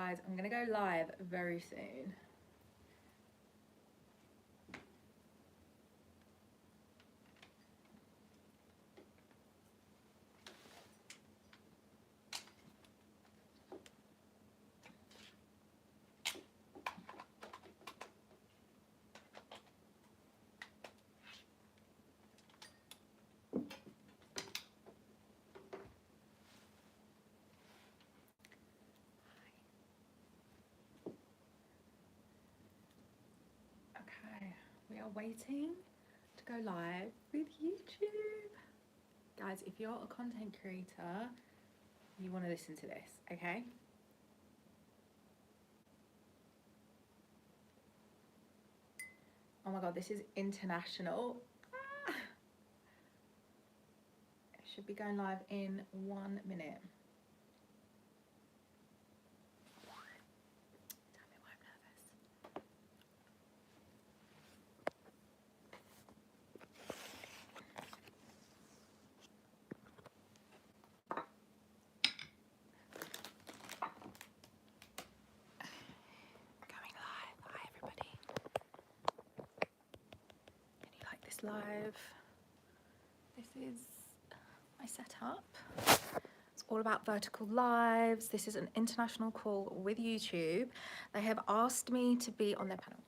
guys, I'm gonna go live very soon. Okay, we are waiting to go live with YouTube. Guys, if you're a content creator, you want to listen to this, okay? Oh my god, this is international. Ah! It should be going live in 1 minute. Tell me why I'm nervous. Going live. Hi everybody. Can you like this live? This is my setup. It's all about vertical lives. This is an international call with YouTube. They have asked me to be on their panel.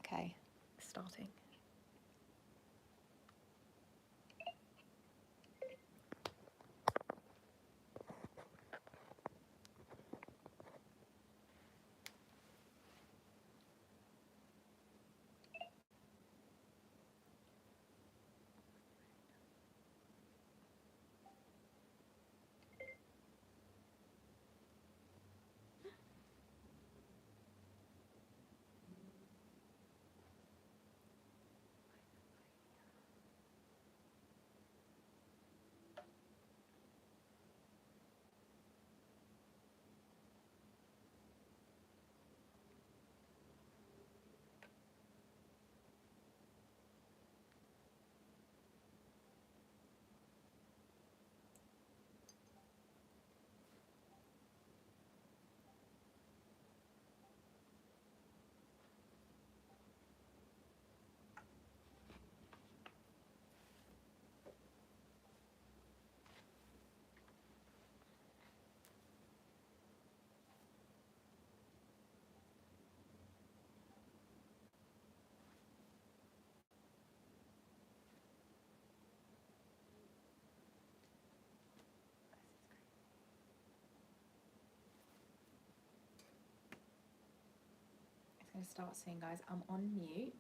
Okay, starting. It's going to start soon, guys. I'm on mute.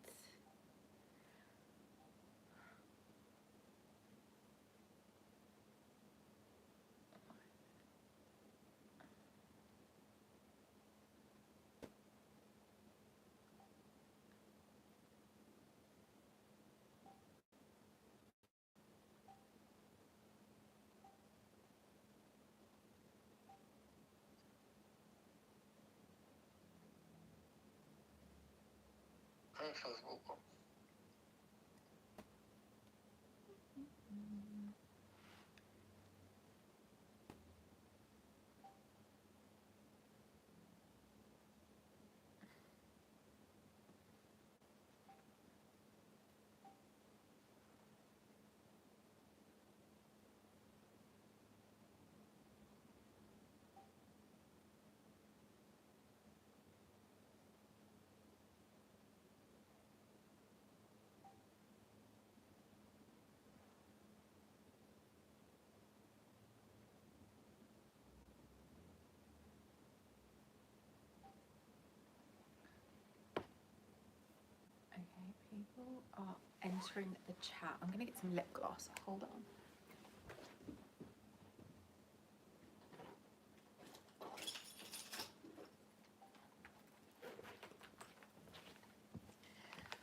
Okay, people are entering the chat. I'm going to get some lip gloss. Hold on.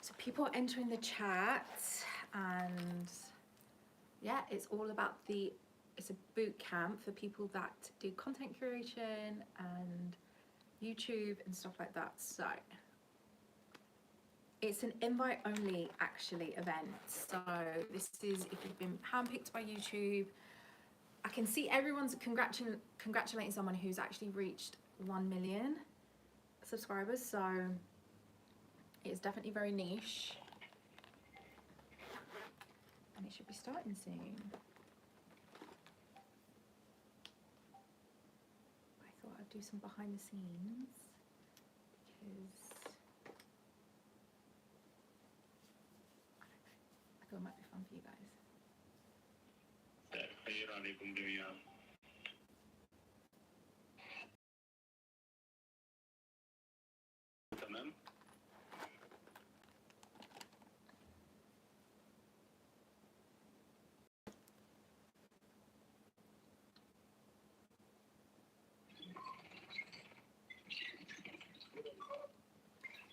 So people are entering the chat, and yeah, it's all about it's a boot camp for people that do content curation and YouTube and stuff like that. So it's an invite only actually event. So this is if you've been handpicked by YouTube, I can see everyone's congratulating someone who's actually reached 1 million subscribers, so it's definitely very niche. And it should be starting soon. I thought I'd do some behind the scenes because I thought it might be fun for you guys.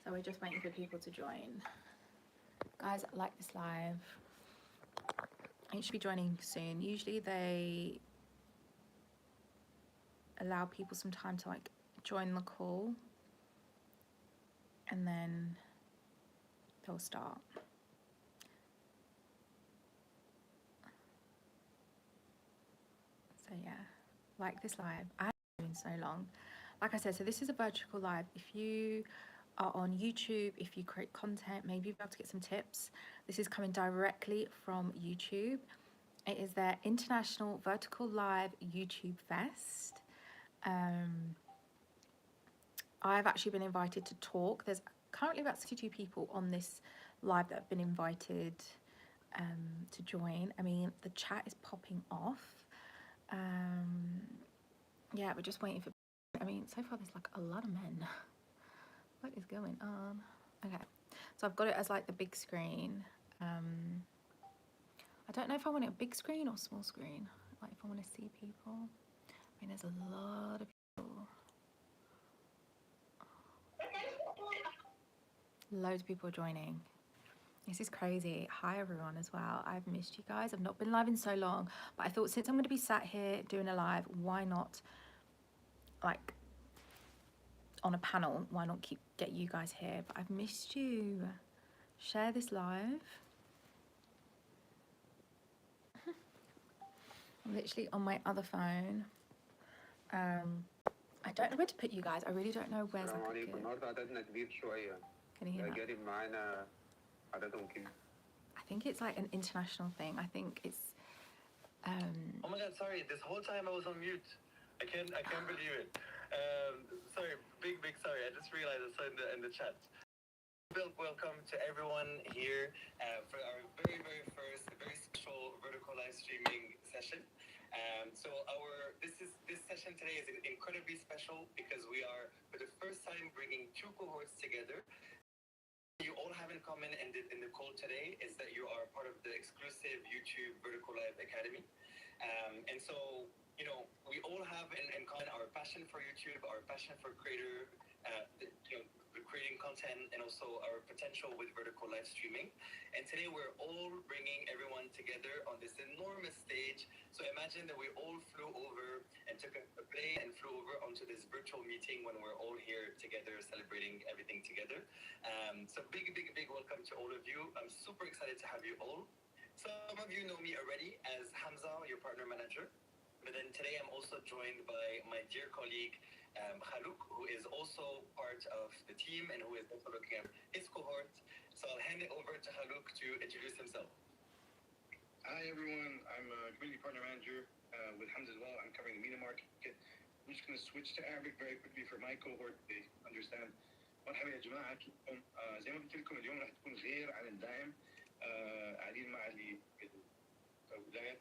So we're just waiting for people to join. Guys, like this live. You should be joining soon. Usually they allow people some time to like join the call and then they'll start. So yeah, like this live. I haven't been so long. Like I said, so this is a virtual live. If you are on YouTube, if you create content, maybe you'll be able to get some tips. This is coming directly from YouTube. It is their International Vertical Live YouTube Fest. I've actually been invited to talk. There's currently about 62 people on this live that have been invited to join. I mean, the chat is popping off. Yeah, we're just waiting for, I mean, so far there's like a lot of men. What is going on? Okay, so I've got it as like the big screen. I don't know if I want it a big screen or small screen. Like if I want to see people. I mean, there's a lot of people. Loads of people joining. This is crazy. Hi everyone as well. I've missed you guys. I've not been live in so long, but I thought since I'm going to be sat here doing a live, why not like on a panel, why not get you guys here? But I've missed you. Share this live. I'm literally on my other phone. I don't know where to put you guys. I really don't know where's like a good... Can you hear that? I think it's like an international thing. I think it's Oh my god, sorry, this whole time I was on mute. I can't believe it. Sorry, big sorry. I just realized I saw in the chat. Welcome to everyone here for our very first, very special vertical live streaming session. So this session today is incredibly special because we are for the first time bringing two cohorts together. You all have in common in the call today is that you are part of the exclusive YouTube Vertical Live Academy. And so, you know, we all have in common our passion for YouTube, our passion for creating content, and also our potential with vertical live streaming. And today we're all bringing everyone together on this enormous stage. So imagine that we all flew over and took a plane and flew over onto this virtual meeting when we're all here together celebrating everything together. So big welcome to all of you. I'm super excited to have you all. Some of you know me already as Hamza, your partner manager. But then today I'm also joined by my dear colleague, Khalouk, who is also part of the team and who is also looking at his cohort. So I'll hand it over to Khalouk to introduce himself. Hi everyone, I'm a community partner manager with Hamza as well. I'm covering the MENA market. I'm just going to switch to Arabic very quickly for my cohort. They understand. مرحبا يا جماعة كيفكم؟ زي ما قلت لكم اليوم راح تكون غير عن الدائم. قاعدين مع الولايات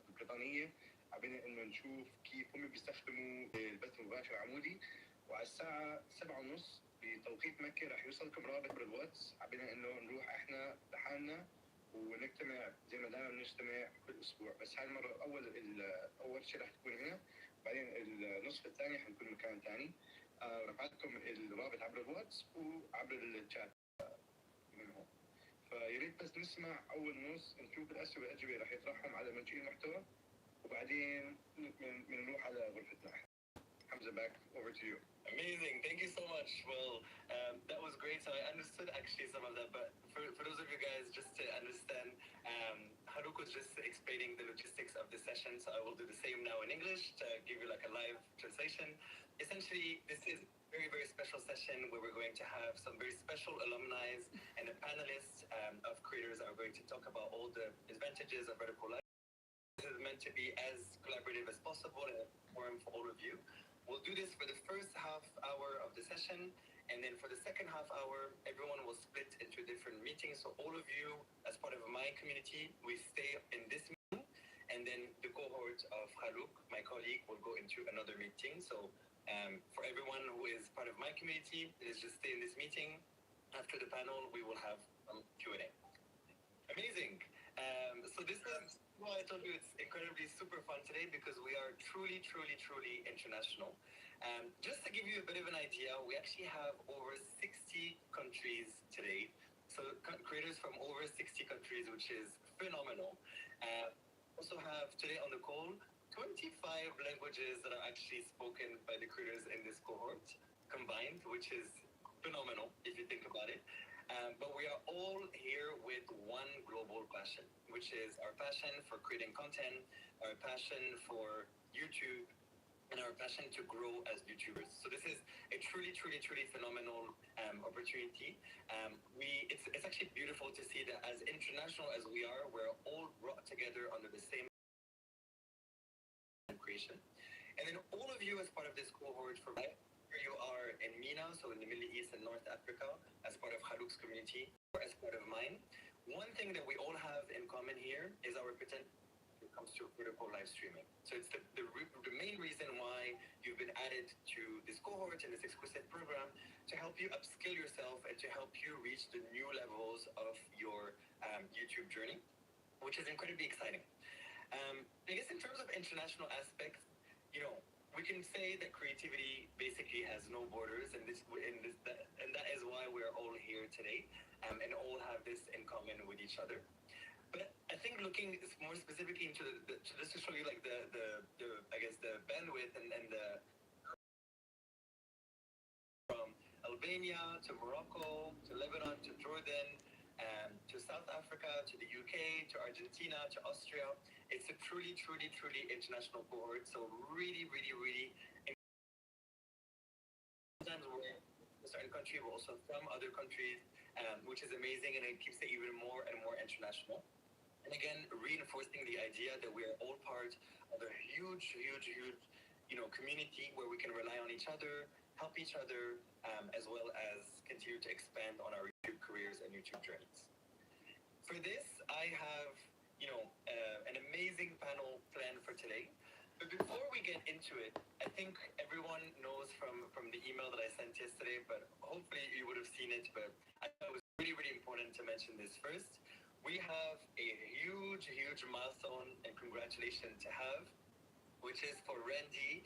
البريطانية عبينا انه نشوف كيف هم بيستخدموا البث المباشر عمودي، وعلى الساعة 7:30 بتوقيت مكة راح يوصلكم رابط بالواتس عبينا انه نروح احنا لحالنا ونجتمع زي ما دائما بنجتمع كل اسبوع، بس هاي المرة اول شيء راح تكون هنا، بعدين النصف الثاني حنكون مكان ثاني. رفعتكم الرابط عبر الواتس وعبر الشات من هون. فيا ريت بس نسمع اول نص نشوف الاسئله والاجوبه راح يطرحهم على منشئ المحتوى وبعدين بنروح على غرفتنا. Hamza, back over to you. Amazing, thank you so much. Well, that was great. So I understood actually some of that, but for those of you guys, just to understand, Khalouk was was just explaining the logistics of the session, so I will do the same now in English to give you like a live translation. Essentially, this is a very, very special session where we're going to have some very special alumni and the panelists of creators are going to talk about all the advantages of vertical live. This is meant to be as collaborative as possible and inform for all of you. We'll do this for the first half hour of the session, and then for the second half hour, everyone will split into different meetings. So all of you, as part of my community, we stay in this meeting, and then the cohort of Halouk, my colleague, will go into another meeting. So for everyone who is part of my community, let's just stay in this meeting. After the panel, we will have Q&A. Amazing. So this is why I told you it's incredibly super fun today, because we are truly, truly, truly international. Just to give you a bit of an idea, we actually have over 60 countries today. So creators from over 60 countries, which is phenomenal. Also have today on the call 25 languages that are actually spoken by the creators in this cohort combined, which is phenomenal if you think about it. But we are all here with one global passion, which is our passion for creating content, our passion for YouTube, and our passion to grow as YouTubers. So this is a truly, truly, truly phenomenal opportunity. It's actually beautiful to see that as international as we are, we're all brought together under the same creation. And then all of you as part of this cohort, for where you are in MENA, so in the Middle East and North Africa, as part of Halouk's community, or as part of mine, one thing that we all have in common here is our potential when it comes to vertical live streaming. So it's the main reason why you've been added to this cohort and this exclusive program, to help you upskill yourself and to help you reach the new levels of your YouTube journey, which is incredibly exciting. I guess in terms of international aspects, we can say that creativity basically has no borders, and that is why we're all here today, and all have this in common with each other. But I think looking more specifically into just to show you like the I guess the bandwidth and the from Albania to Morocco to Lebanon to Jordan to South Africa to the UK to Argentina to Austria. It's a truly, truly, truly international cohort. So really, really, really. Sometimes we're in a certain country, we're also from other countries, which is amazing, and it keeps it even more and more international. And again, reinforcing the idea that we are all part of a huge, huge, huge, community where we can rely on each other, help each other, as well as continue to expand on our YouTube careers and YouTube journeys. For this, I have, an amazing panel planned for today. But before we get into it, I think everyone knows from the email that I sent yesterday, but hopefully you would have seen it, but I thought it was really, really important to mention this first. We have a huge, huge milestone and congratulations to have, which is for Randy,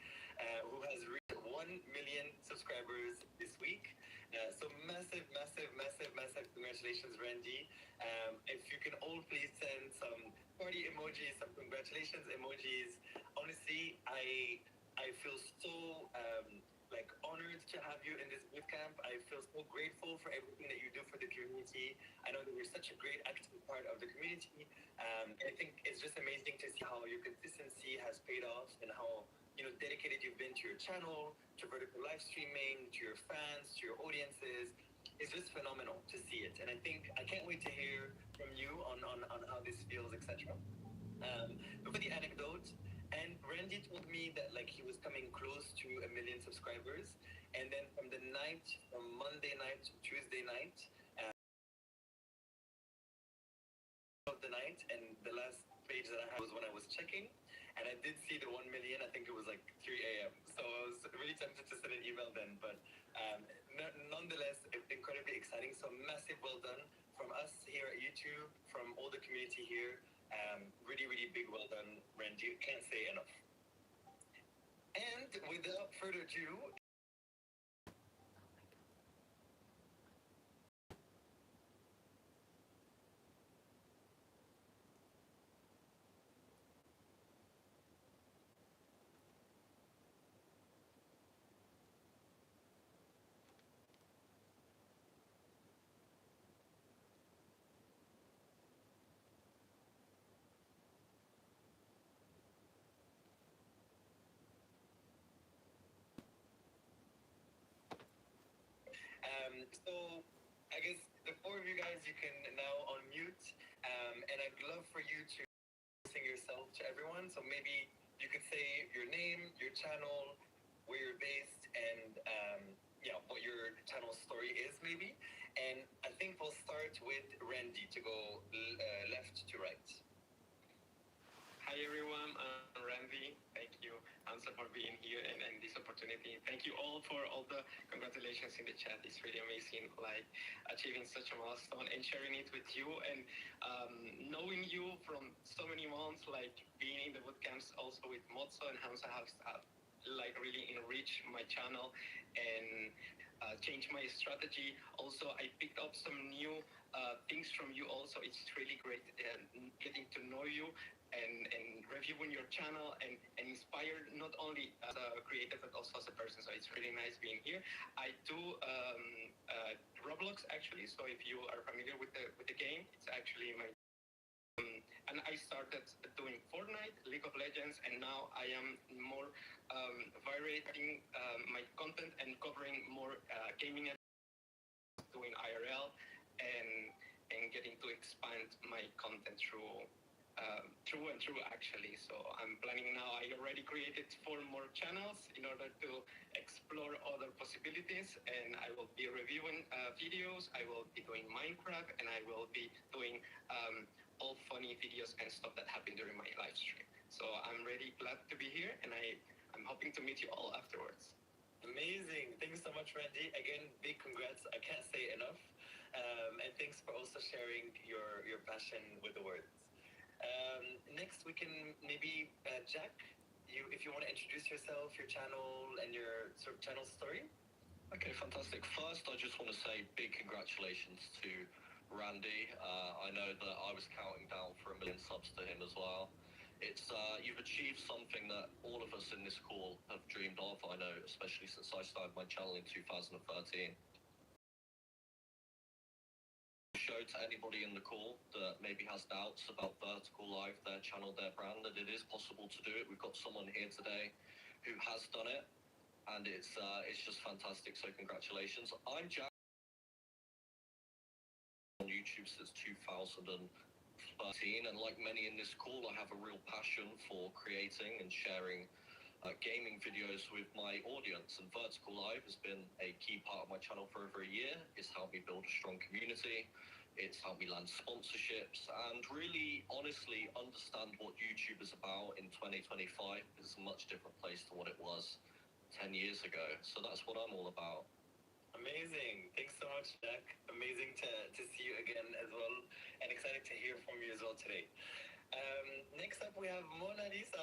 who has reached 1 million subscribers this week. So massive, massive, massive, massive congratulations, Randy. If you can all please send some party emojis, some congratulations emojis. Honestly, I feel so honored to have you in this bootcamp. I feel so grateful for everything that you do for the community. I know that you're such a great active part of the community. I think it's just amazing to see how your consistency has paid off and how dedicated you've been to your channel, to vertical live streaming, to your fans, to your audiences. It's just phenomenal to see it. And I think I can't wait to hear from you on how this feels, etc. But for the anecdote, and Randy told me that he was coming close to 1 million subscribers, and then from Monday night to Tuesday night of the night, and the last page that I had was when I was checking, and I did see the 1 million. I think it was 3 a.m. So I was really tempted to send an email then, but nonetheless, incredibly exciting. So massive well done from us here at YouTube, from all the community here. Really, really big well done, Randy. Can't say enough. And without further ado, So I guess the four of you guys, you can now unmute, and I'd love for you to introduce yourself to everyone. So maybe you could say your name, your channel, where you're based, and yeah, what your channel story is, maybe. And I think we'll start with Randy to go left to right. Hi everyone, I'm Randy. Thank you, Hamza, for being here and this opportunity. Thank you all for all the congratulations in the chat. It's really amazing, like achieving such a milestone and sharing it with you and knowing you from so many months, like being in the bootcamps also with Mozzo and Hamza have like really enriched my channel and changed my strategy. Also, I picked up some new things from you also. It's really great getting to know you and reviewing your channel and inspired not only as a creator but also as a person. So it's really nice being here. I do Roblox actually. So if you are familiar with the game, it's actually my and I started doing Fortnite, League of Legends, and now I am more varying my content and covering more gaming, doing IRL, and getting to expand my content through and through actually. So I'm planning now. I already created 4 more channels in order to explore other possibilities, and I will be reviewing videos. I will be doing Minecraft, and I will be doing all funny videos and stuff that happened during my live stream. So I'm really glad to be here, and I'm hoping to meet you all afterwards. Amazing. Thanks so much, Randy. Again, big congrats. I can't say enough. And thanks for also sharing your passion with the words. Next, we can maybe, Jack, if you want to introduce yourself, your channel, and your sort of channel story. Okay, fantastic. First, I just want to say big congratulations to Randy. I know that I was counting down for 1 million subs to him as well. It's you've achieved something that all of us in this call have dreamed of. I know, especially since I started my channel in 2013. Show to anybody in the call that maybe has doubts about vertical live, their channel, their brand, that it is possible to do it. We've got someone here today who has done it, and it's just fantastic. So congratulations. I'm Jack on YouTube since 2013, and like many in this call, I have a real passion for creating and sharing gaming videos with my audience, and vertical live has been a key part of my channel for over a year. It's helped me build a strong community. It's helped me land sponsorships and really honestly understand what YouTube is about in 2025. It's a much different place to what it was 10 years ago. So that's what I'm all about. Amazing. Thanks so much, Jack. Amazing to see you again as well, and excited to hear from you as well today. Next up, we have Mona Lisa.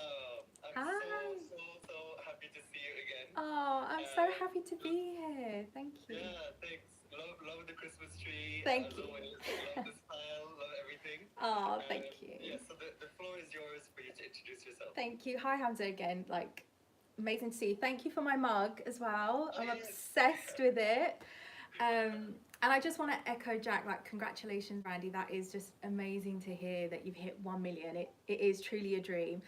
I'm Hi. so happy to see you again. Oh, I'm so happy to be here. Thank you. Yeah, thanks. Love the Christmas tree. Thank as you. Always. Love the style. Love everything. Oh, thank you. Yeah. So the floor is yours for you to introduce yourself. Thank you. Hi, Hamza again. Like, amazing to see you. Thank you for my mug as well. Oh, I'm yes. obsessed with it. And I just want to echo Jack, like, congratulations, Randy. That is just amazing to hear that you've hit 1 million. It is truly a dream.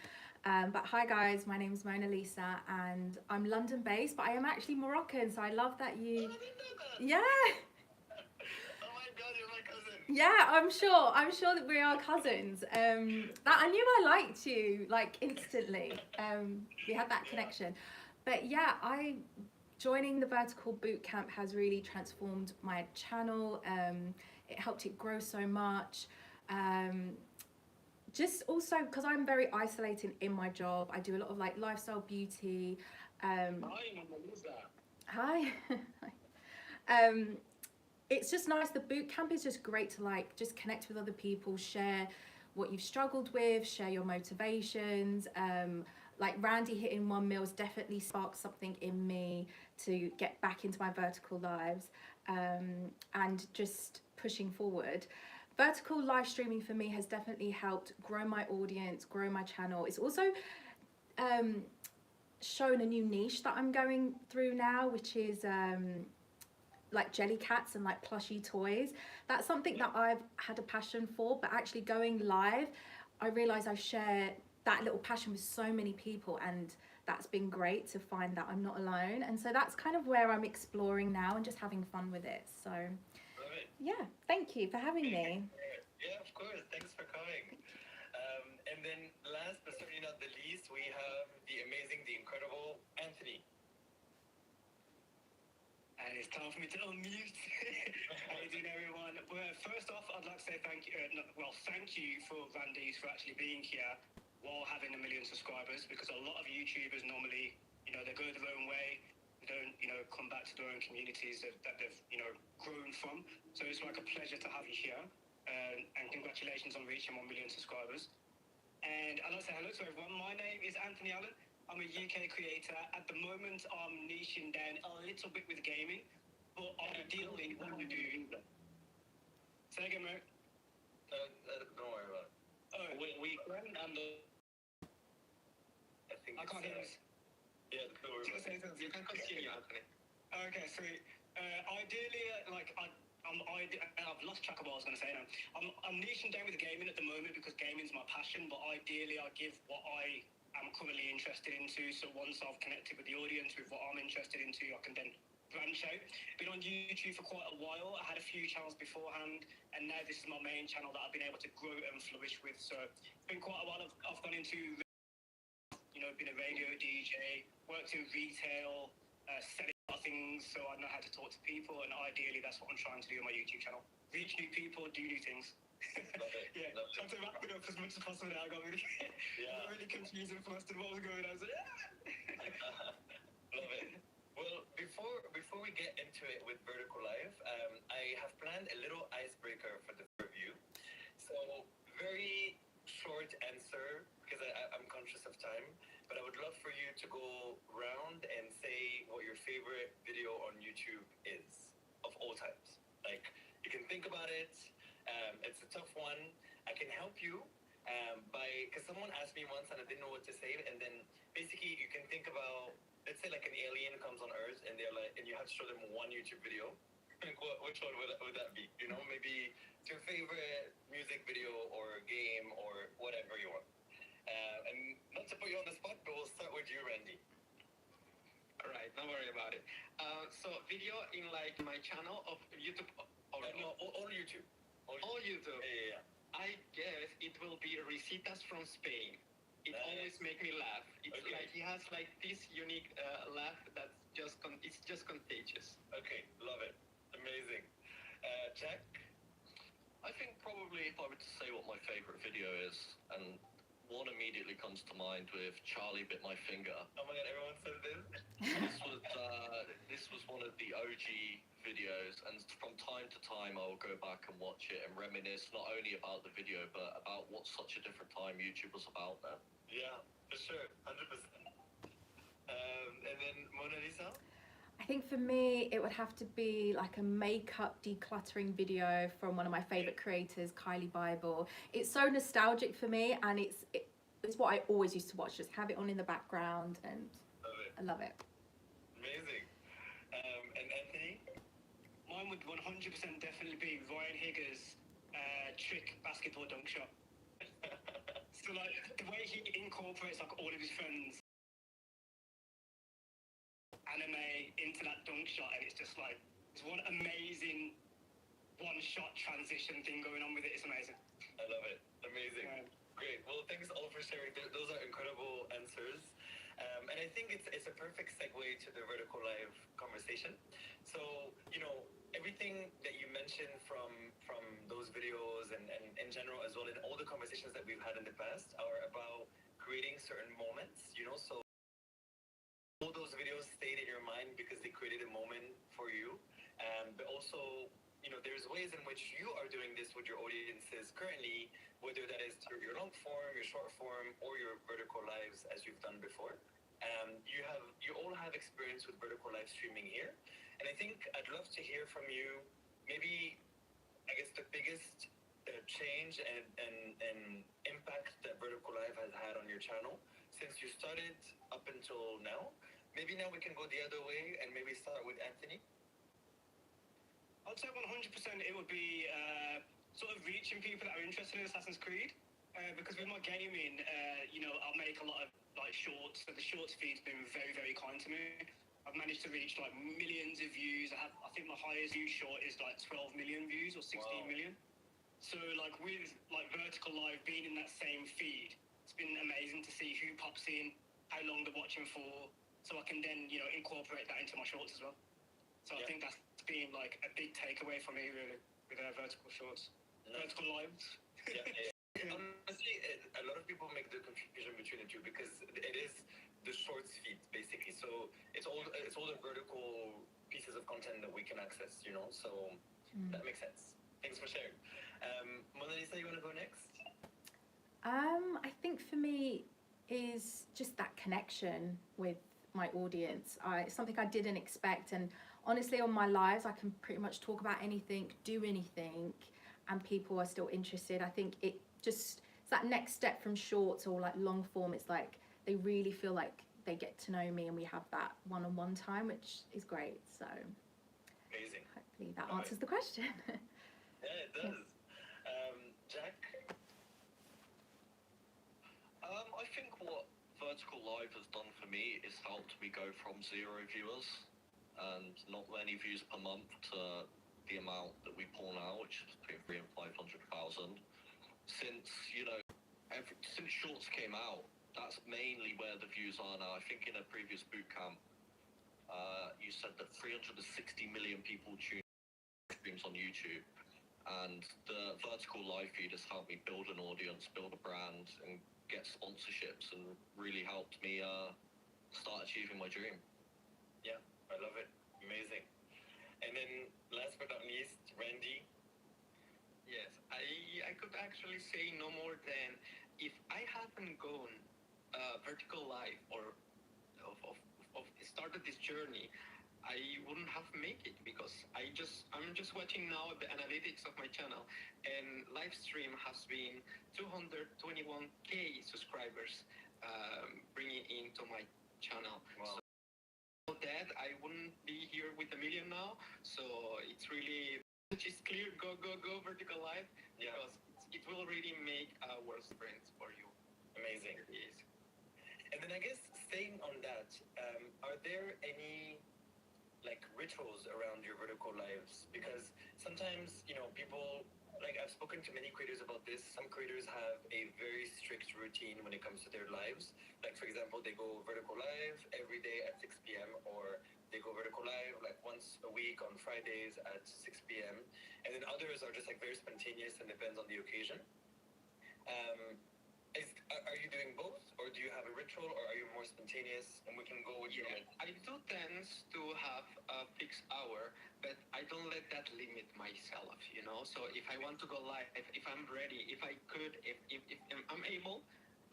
But hi guys, my name is Mona Lisa and I'm London based, but I am actually Moroccan. So I love that you, Oh, I didn't know that. yeah, Oh my God, you're my cousin. yeah, I'm sure that we are cousins. That I knew I liked you like instantly. We had that connection. But yeah, joining the Vertical Bootcamp has really transformed my channel. It helped it grow so much. Just also because I'm very isolated in my job. I do a lot of like lifestyle beauty. Hi, Mona Lisa. Hi. It's just nice. The boot camp is just great to like just connect with other people, share what you've struggled with, share your motivations. Like Randy hitting 1 mil has definitely sparked something in me to get back into my vertical lives and just pushing forward. Vertical live streaming for me has definitely helped grow my audience, grow my channel. It's also shown a new niche that I'm going through now, which is like jelly cats and like plushy toys. That's something that I've had a passion for, but actually going live, I realize I share that little passion with so many people, and that's been great to find that I'm not alone. And so that's kind of where I'm exploring now and just having fun with it. So Right. yeah, thank you for having me. Yeah, of course. Thanks for coming. And then last but certainly not the least, we have the amazing, the incredible Anthony. And it's time for me to unmute. How you doing, everyone? Well, first off, I'd like to say thank you. Thank you for Randy's for actually being here while having 1 million subscribers. Because a lot of YouTubers normally, they go their own way. They don't, come back to their own communities that they've, grown from. So it's like a pleasure to have you here. And congratulations on reaching 1 million subscribers. And I'd like to say hello to everyone. My name is Anthony Allen. I'm a UK creator. At the moment, I'm niching down a little bit with gaming, but ideally, what we do. Say again, mate. Don't worry about it. Oh, we can and I think I can't hear this. Yeah, don't worry about it. You can continue, Anthony. Okay, sweet. Ideally, I've lost track of what I was going to say now. I'm niching down with gaming at the moment because gaming's my passion, but ideally I give what I am currently interested into. So once I've connected with the audience with what I'm interested into, I can then branch out. Been on YouTube for quite a while. I had a few channels beforehand, and now this is my main channel that I've been able to grow and flourish with. So it's been quite a while. I've gone into, been a radio DJ, worked in retail, selling things, so I know how to talk to people, and ideally that's what I'm trying to do on my YouTube channel. Reach new people, do new things. Love it. Yeah, Love trying to wrap it up as much as possible now. I got really, really confused and flustered what was going on. I was like, Love it. Well, before we get into it with Vertical Live, I have planned a little icebreaker for the review. So very short answer because I'm conscious of time, but I would love for you to go round and say what your favorite video on YouTube is of all times. Like, you can think about it. It's a tough one. I can help you because someone asked me once and I didn't know what to say, and then basically you can think about, let's say like an alien comes on Earth and they're like, and you have to show them one YouTube video. Which one would that be? Maybe it's your favorite music video or game or whatever you want. And not to put you on the spot, but we'll start with you, Randy. all right, don't worry about it. So video in like my channel of YouTube or No, all YouTube. all YouTube. Yeah. I guess it will be Recetas from Spain. It Nice. always makes me laugh. It's Okay. like he has like this unique laugh that's it's just contagious. Okay, love it. Amazing. Jack? I think probably if I were to say what my favorite video is, and one immediately comes to mind with Charlie Bit My Finger. Oh my god, everyone said this. This was one of the OG videos, and from time to time I will go back and watch it and reminisce not only about the video but about what such a different time YouTube was about then. Yeah, for sure. 100%. And then Mona Lisa? I think for me, it would have to be like a makeup decluttering video from one of my favorite creators, Kylie Bible. It's so nostalgic for me, and it's what I always used to watch. Just have it on in the background, and Love it. I love it. Amazing. And Anthony? Mine would 100% definitely be Ryan Higgers' trick basketball dunk shot. So like the way he incorporates like all of his friends anime into that dunk shot, and it's just like it's one amazing one shot transition thing going on with it. It's amazing. I love it. Amazing. Yeah. Great. Well, thanks all for sharing. Those are incredible answers. And I think it's a perfect segue to the Vertical Live conversation. So, everything that you mentioned from those videos and in general as well, in all the conversations that we've had in the past are about creating certain moments, so all those videos stayed in your mind because they created a moment for you. But also, there's ways in which you are doing this with your audiences currently, whether that is through your long form, your short form, or your vertical lives as you've done before. You all have experience with vertical live streaming here. And I think I'd love to hear from you, maybe, I guess, the biggest change and impact that vertical live has had on your channel since you started up until now. Maybe now we can go the other way and maybe start with Anthony. I'd say 100% it would be sort of reaching people that are interested in Assassin's Creed. Because with my gaming, I'll make a lot of like shorts. So the shorts feed's been very, very kind to me. I've managed to reach like millions of views. I think my highest view short is like 12 million views or 16 million. So like with like vertical live being in that same feed, it's been amazing to see who pops in, how long they're watching for, so I can then incorporate that into my shorts as well. So I think that's been like a big takeaway for me really with vertical shorts, vertical lives. Honestly, a lot of people make the confusion between the two because it is the shorts feed basically. So it's all the vertical pieces of content that we can access, So that makes sense. Thanks for sharing. Mona Lisa, you want to go next? I think for me is just that connection with my audience. It's something I didn't expect, and honestly on my lives I can pretty much talk about anything, do anything, and people are still interested. I think it's that next step from shorts or like long form. It's like they really feel like they get to know me and we have that one-on-one time, which is great. So amazing. Hopefully that answers the question. Yeah, it does. Jack? I think what Vertical Live has done for me is helped me go from 0 viewers and not many views per month to the amount that we pull now, which is between 300,000 and 500,000. Since since shorts came out, that's mainly where the views are now. I think in a previous boot camp, you said that 360 million people tune streams on YouTube, and the vertical live feed has helped me build an audience, build a brand, and get sponsorships, and really helped me start achieving my dream. Yeah, I love it. Amazing. And then last but not least, Randy. Yes, I could actually say no more than if I hadn't gone vertical live or of started this journey, I wouldn't have made it because I'm just watching now the analytics of my channel, and live stream has been 221K subscribers bringing into my channel. Wow. So that I wouldn't be here with a million now. So it's really which is clear. Go vertical live because it will really make a world difference for you. Amazing. Yes. And then I guess staying on that, are there any like rituals around your vertical lives? Because sometimes, people, like I've spoken to many creators about this. Some creators have a very strict routine when it comes to their lives. Like for example, they go vertical live every day at 6 p.m. or they go vertical live like once a week on Fridays at 6 p.m. And then others are just like very spontaneous and depends on the occasion. Are you doing both, or do you have a ritual, or are you more spontaneous? And we can go with I do tend to have a fixed hour, but I don't let that limit myself, So if I want to go live, if I'm ready, if I'm able,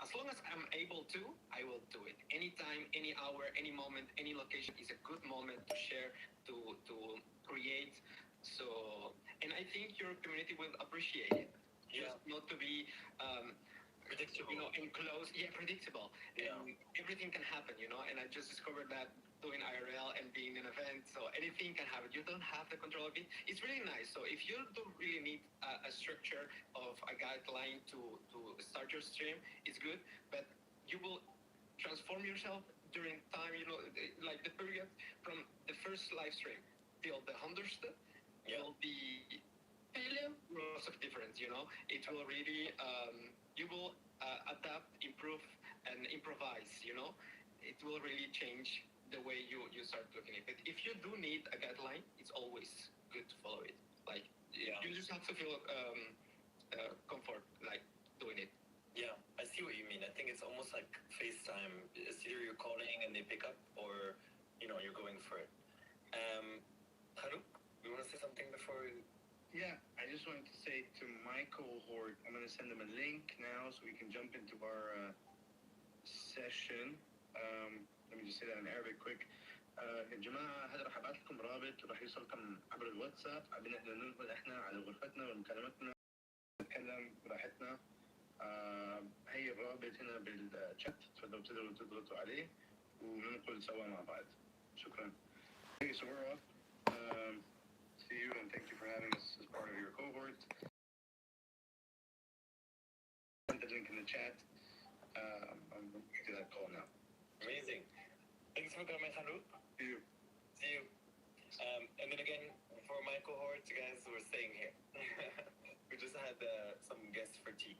as long as I'm able to, I will do it. Anytime, any hour, any moment, any location is a good moment to share, to create. So, and I think your community will appreciate it. Just not to be predictable, enclosed. Yeah, predictable. Yeah. And everything can happen, And I just discovered that doing IRL and being in an event, so anything can happen. You don't have the control of it. It's really nice. So if you don't really need a structure of a guideline to start your stream, it's good. But you will transform yourself during time. Like the period from the first live stream till the 100th will be lots of difference. It will really you will adapt, improve, and improvise. It will really change the way you start looking at it. If you do need a guideline, it's always good to follow it. Like you just have to feel comfort like doing it. Yeah, I see what you mean. I think it's almost like FaceTime. It's either you're calling and they pick up, or you're going for it. Harouk, you want to say something before we... Yeah, I just wanted to say to my cohort, I'm going to send them a link now so we can jump into our session. Let me just say that in Arabic quick. يا جماعة هذا راح ابعت لكم رابط وراح يوصلكم عبر الواتساب. حابين احنا ندخل احنا على غرفتنا ومكالمتنا نتكلم براحتنا. هي الرابط هنا بالشات، تقدروا تضغطوا عليه وننقل سوا مع بعض. شكرا. Okay, so we're off. See you and thank you for having us as part of your cohort. chat. I'm going to that call now. Amazing. Thanks for coming, Haru. See you. See you. And then again, for my cohort, guys, we're staying here. We just had some guests for tea.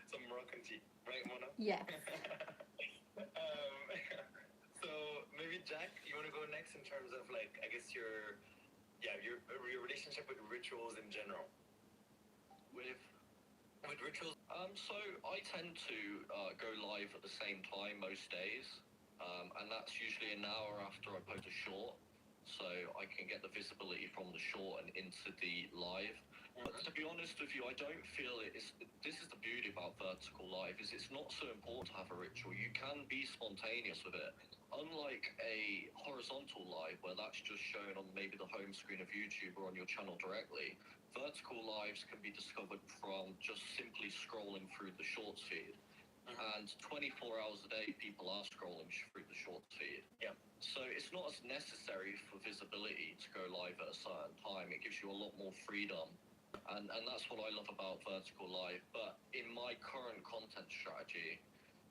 Some Moroccan tea. Right, Mona? Yes. So maybe Jack, you want to go next in terms of like, I guess your relationship with rituals in general. With rituals, so I tend to go live at the same time most days, and that's usually an hour after I post a short, so I can get the visibility from the short and into the live. But to be honest with you, I don't feel this is the beauty about vertical live, is it's not so important to have a ritual. You can be spontaneous with it. Unlike a horizontal live where that's just shown on maybe the home screen of YouTube or on your channel directly, vertical lives can be discovered from just simply scrolling through the shorts feed. And 24 hours a day, people are scrolling through the shorts feed. Yeah. So it's not as necessary for visibility to go live at a certain time. It gives you a lot more freedom. And that's what I love about vertical live. But in my current content strategy,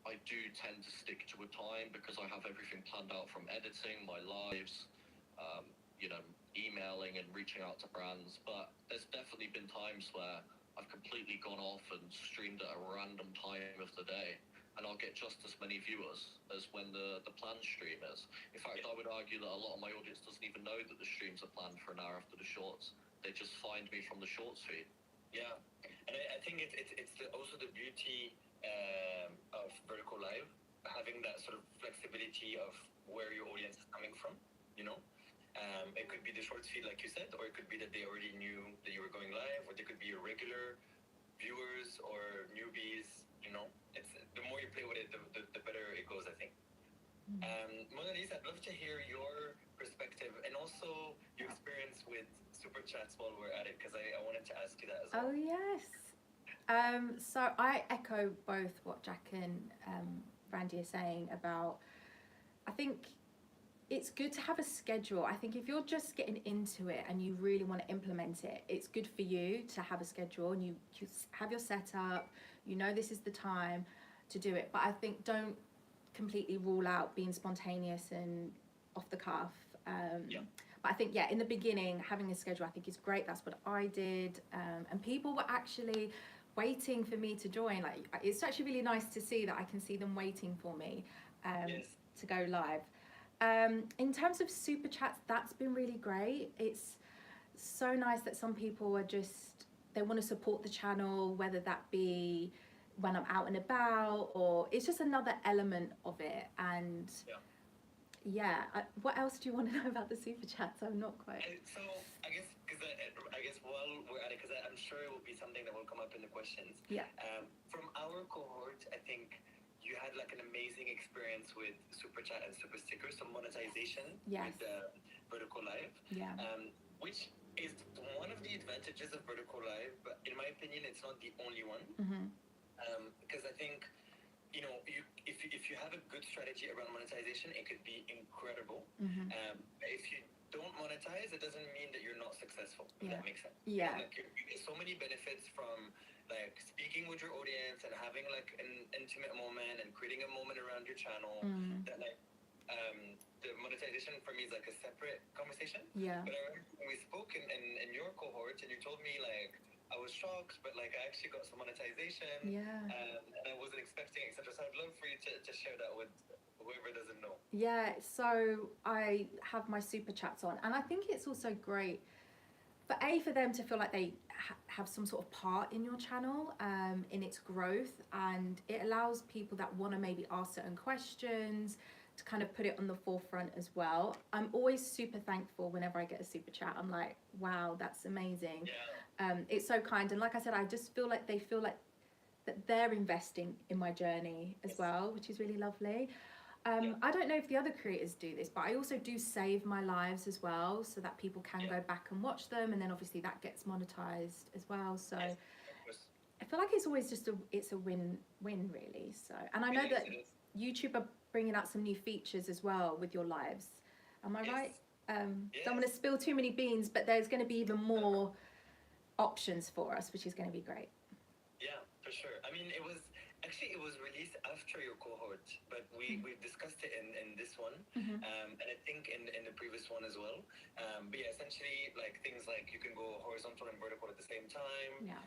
I do tend to stick to a time because I have everything planned out from editing, my lives, emailing and reaching out to brands. But there's definitely been times where I've completely gone off and streamed at a random time of the day, and I'll get just as many viewers as when the planned stream is. In fact, I would argue that a lot of my audience doesn't even know that the streams are planned for an hour after the shorts. They just find me from the shorts feed. Yeah, and I think it's also the beauty of vertical live, having that sort of flexibility of where your audience is coming from, you know? It could be the shorts feed, like you said, or it could be that they already knew that you were going live, or they could be your regular viewers or newbies, you know? It's the more you play with it, the better it goes, I think. Mona Lisa, I'd love to hear your perspective and also your experience with super chats while we're at it, because I wanted to ask you that as well. Oh, yes. So I echo both what Jack and Randy are saying about, I think it's good to have a schedule. I think if you're just getting into it and you really want to implement it, it's good for you to have a schedule and you have your setup, you know this is the time to do it. But I think don't completely rule out being spontaneous and off the cuff. But I think, in the beginning, having a schedule, I think is great. That's what I did. And people were actually waiting for me to join. Like, it's actually really nice to see that I can see them waiting for me to go live. In terms of super chats, that's been really great. It's so nice that some people are they want to support the channel, whether that be when I'm out and about, or it's just another element of it. And what else do you want to know about the super chats? I'm not quite. So I guess while we're at it, because I'm sure it will be something that will come up in the questions. Yeah. From our cohort, I think you had like an amazing experience with super chat and super stickers, so monetization with vertical live. Yeah. Which is one of the advantages of vertical live, but in my opinion, it's not the only one. Because I think, you know, if you have a good strategy around monetization, it could be incredible. If you don't monetize, it doesn't mean that you're not successful. If that makes sense. Yeah. Like, you get so many benefits from like speaking with your audience and having like an intimate moment and creating a moment around your channel that like the monetization for me is like a separate conversation. Yeah. But I remember when we spoke in your cohort and you told me like I was shocked, but like I actually got some monetization. And I wasn't expecting, etc. So I'd love for you to share that with whoever doesn't know. Yeah, so I have my super chats on, and I think it's also great for them to feel like they have some sort of part in your channel, in its growth, and it allows people that want to maybe ask certain questions to kind of put it on the forefront as well. I'm always super thankful whenever I get a super chat. I'm like, wow, that's amazing. It's so kind, and like I said, I just feel like they feel like that they're investing in my journey as well, which is really lovely. I don't know if the other creators do this, but I also do save my lives as well, so that people can go back and watch them, and then obviously that gets monetized as well. So I feel like it's always just it's a win-win really. So, and I know that YouTube are bringing out some new features as well with your lives. Am I right? Don't want to spill too many beans, but there's going to be even more options for us, which is going to be great. Yeah, For sure. I mean, it was released after your cohort, but we've discussed it in this one, and I think in the previous one as well. But yeah, essentially, like things like you can go horizontal and vertical at the same time. Yeah.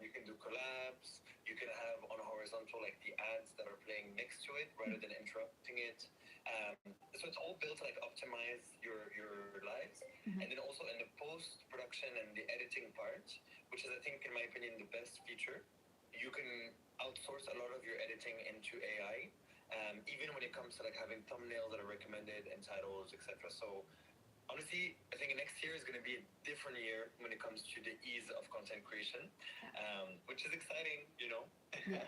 You can do collabs. You can have on horizontal like the ads that are playing next to it rather than interrupting it. So it's all built to like optimize your lives, and then also in the post production and the editing part, which is I think in my opinion the best feature. You can outsource a lot of your editing into AI, even when it comes to like having thumbnails that are recommended and titles, etc. So honestly, I think next year is going to be a different year when it comes to the ease of content creation, which is exciting, you know. Yeah.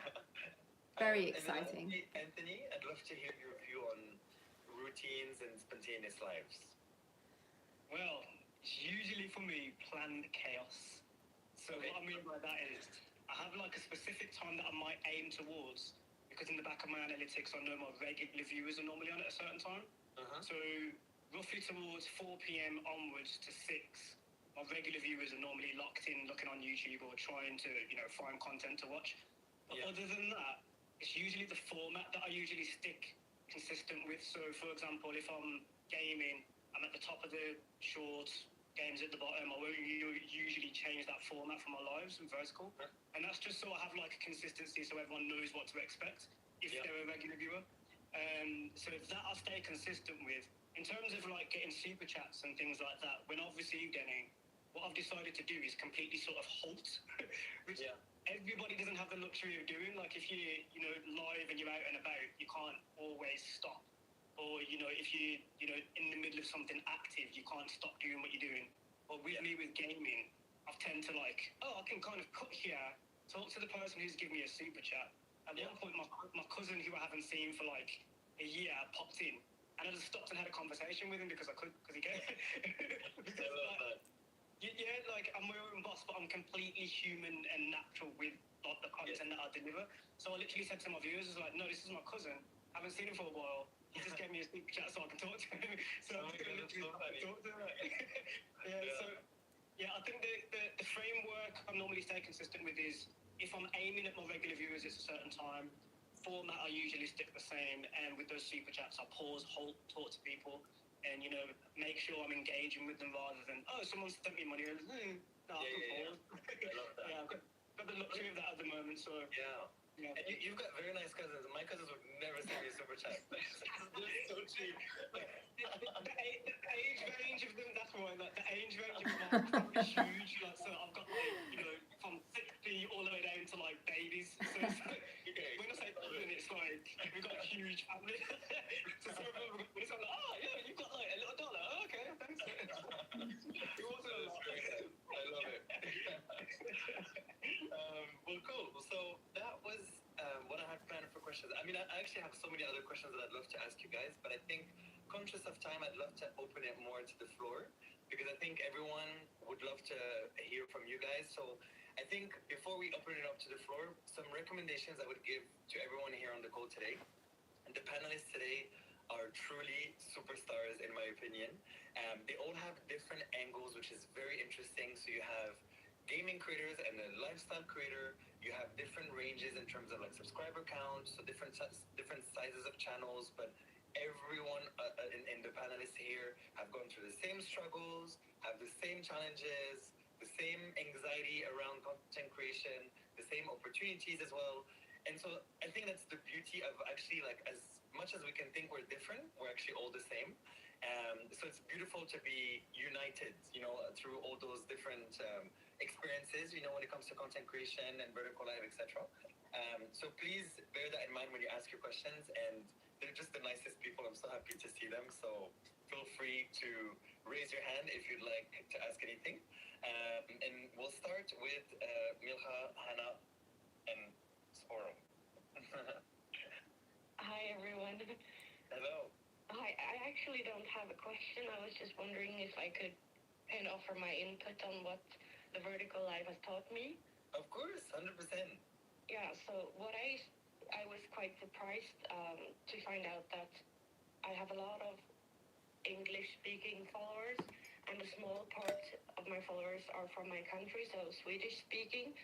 Very And then exciting. Anthony, I'd love to hear your view on routines and spontaneous lives. Well, usually for me, planned chaos. So Okay. what I mean by that is I have like a specific time that I might aim towards because in the back of my analytics, I know my regular viewers are normally on at a certain time. So roughly towards 4 p.m. onwards to 6, my regular viewers are normally locked in looking on YouTube or trying to, find content to watch. But other than that, it's usually the format that I usually stick consistent with. So for example, if I'm gaming, I'm at the top of the shorts, games at the bottom. I won't usually change that format for my lives and vertical. And that's just so I have like a consistency so everyone knows what to expect if they're a regular viewer. So that I'll stay consistent with. In terms of like getting super chats and things like that, when I've received any, what I've decided to do is completely sort of halt, which everybody doesn't have the luxury of doing. Like if you're, live and you're out and about, you can't always stop. Or, if you, in the middle of something active, you can't stop doing what you're doing. But with me, with gaming, I tend to like, I can kind of cut here, talk to the person who's giving me a super chat. At one point, my cousin, who I haven't seen for like a year, popped in. And I just stopped and had a conversation with him because I could, because he came. Because, I love that. Yeah, like I'm my own boss, but I'm completely human and natural with like the content that I deliver. So I literally said to my viewers, "Is like, no, this is my cousin. Haven't seen him for a while. He just gave me a super chat so I can talk to him." So I'm just gonna literally talk to him. I think the framework I normally stay consistent with is if I'm aiming at my regular viewers, it's a certain time. Format I usually stick the same, and with those super chats, I pause, halt, talk to people, and make sure I'm engaging with them rather than someone sent me money. And, no, I can pause. I love that. I've got the luxury of that at the moment. So and you've got very nice cousins. My cousins would never send me a super chat. They're so cheap. The age range of them, that's why. Like the age range of my family is huge. Like, so I've got like from 60 all the way down to like babies. So it's like, when I say cousin, it's like we've got a huge family. So some of them, it's like, you've got like a little dollar. Oh, okay, thanks. It wasn't a lot. I love it. Well, cool. So that was what I had planned for questions. I mean, I actually have so many other questions that I'd love to ask you guys, but I think, conscious of time, I'd love to open it more to the floor because I think everyone would love to hear from you guys. So I think before we open it up to the floor, some recommendations I would give to everyone here on the call today. And the panelists today are truly superstars, in my opinion. They all have different angles, which is very interesting. So you have gaming creators and a lifestyle creator. You have different ranges in terms of like subscriber counts, so different sizes of channels, but everyone in the panelists here have gone through the same struggles, have the same challenges, the same anxiety around content creation, the same opportunities as well. And so I think that's the beauty of actually, like, as much as we can think we're different, we're actually all the same. So it's beautiful to be united, through all those different experiences, when it comes to content creation and vertical live, etc. So please bear that in mind when you ask your questions, and they're just the nicest people. I'm so happy to see them. So feel free to raise your hand if you'd like to ask anything. And we'll start with Milha, Hannah, and Sporo. Hi, everyone. Hello. Hi, I actually don't have a question. I was just wondering if I could offer my input on what the vertical live has taught me. Of course, 100%. Yeah, so what I was quite surprised to find out that I have a lot of English-speaking followers, and a small part of my followers are from my country, so Swedish-speaking.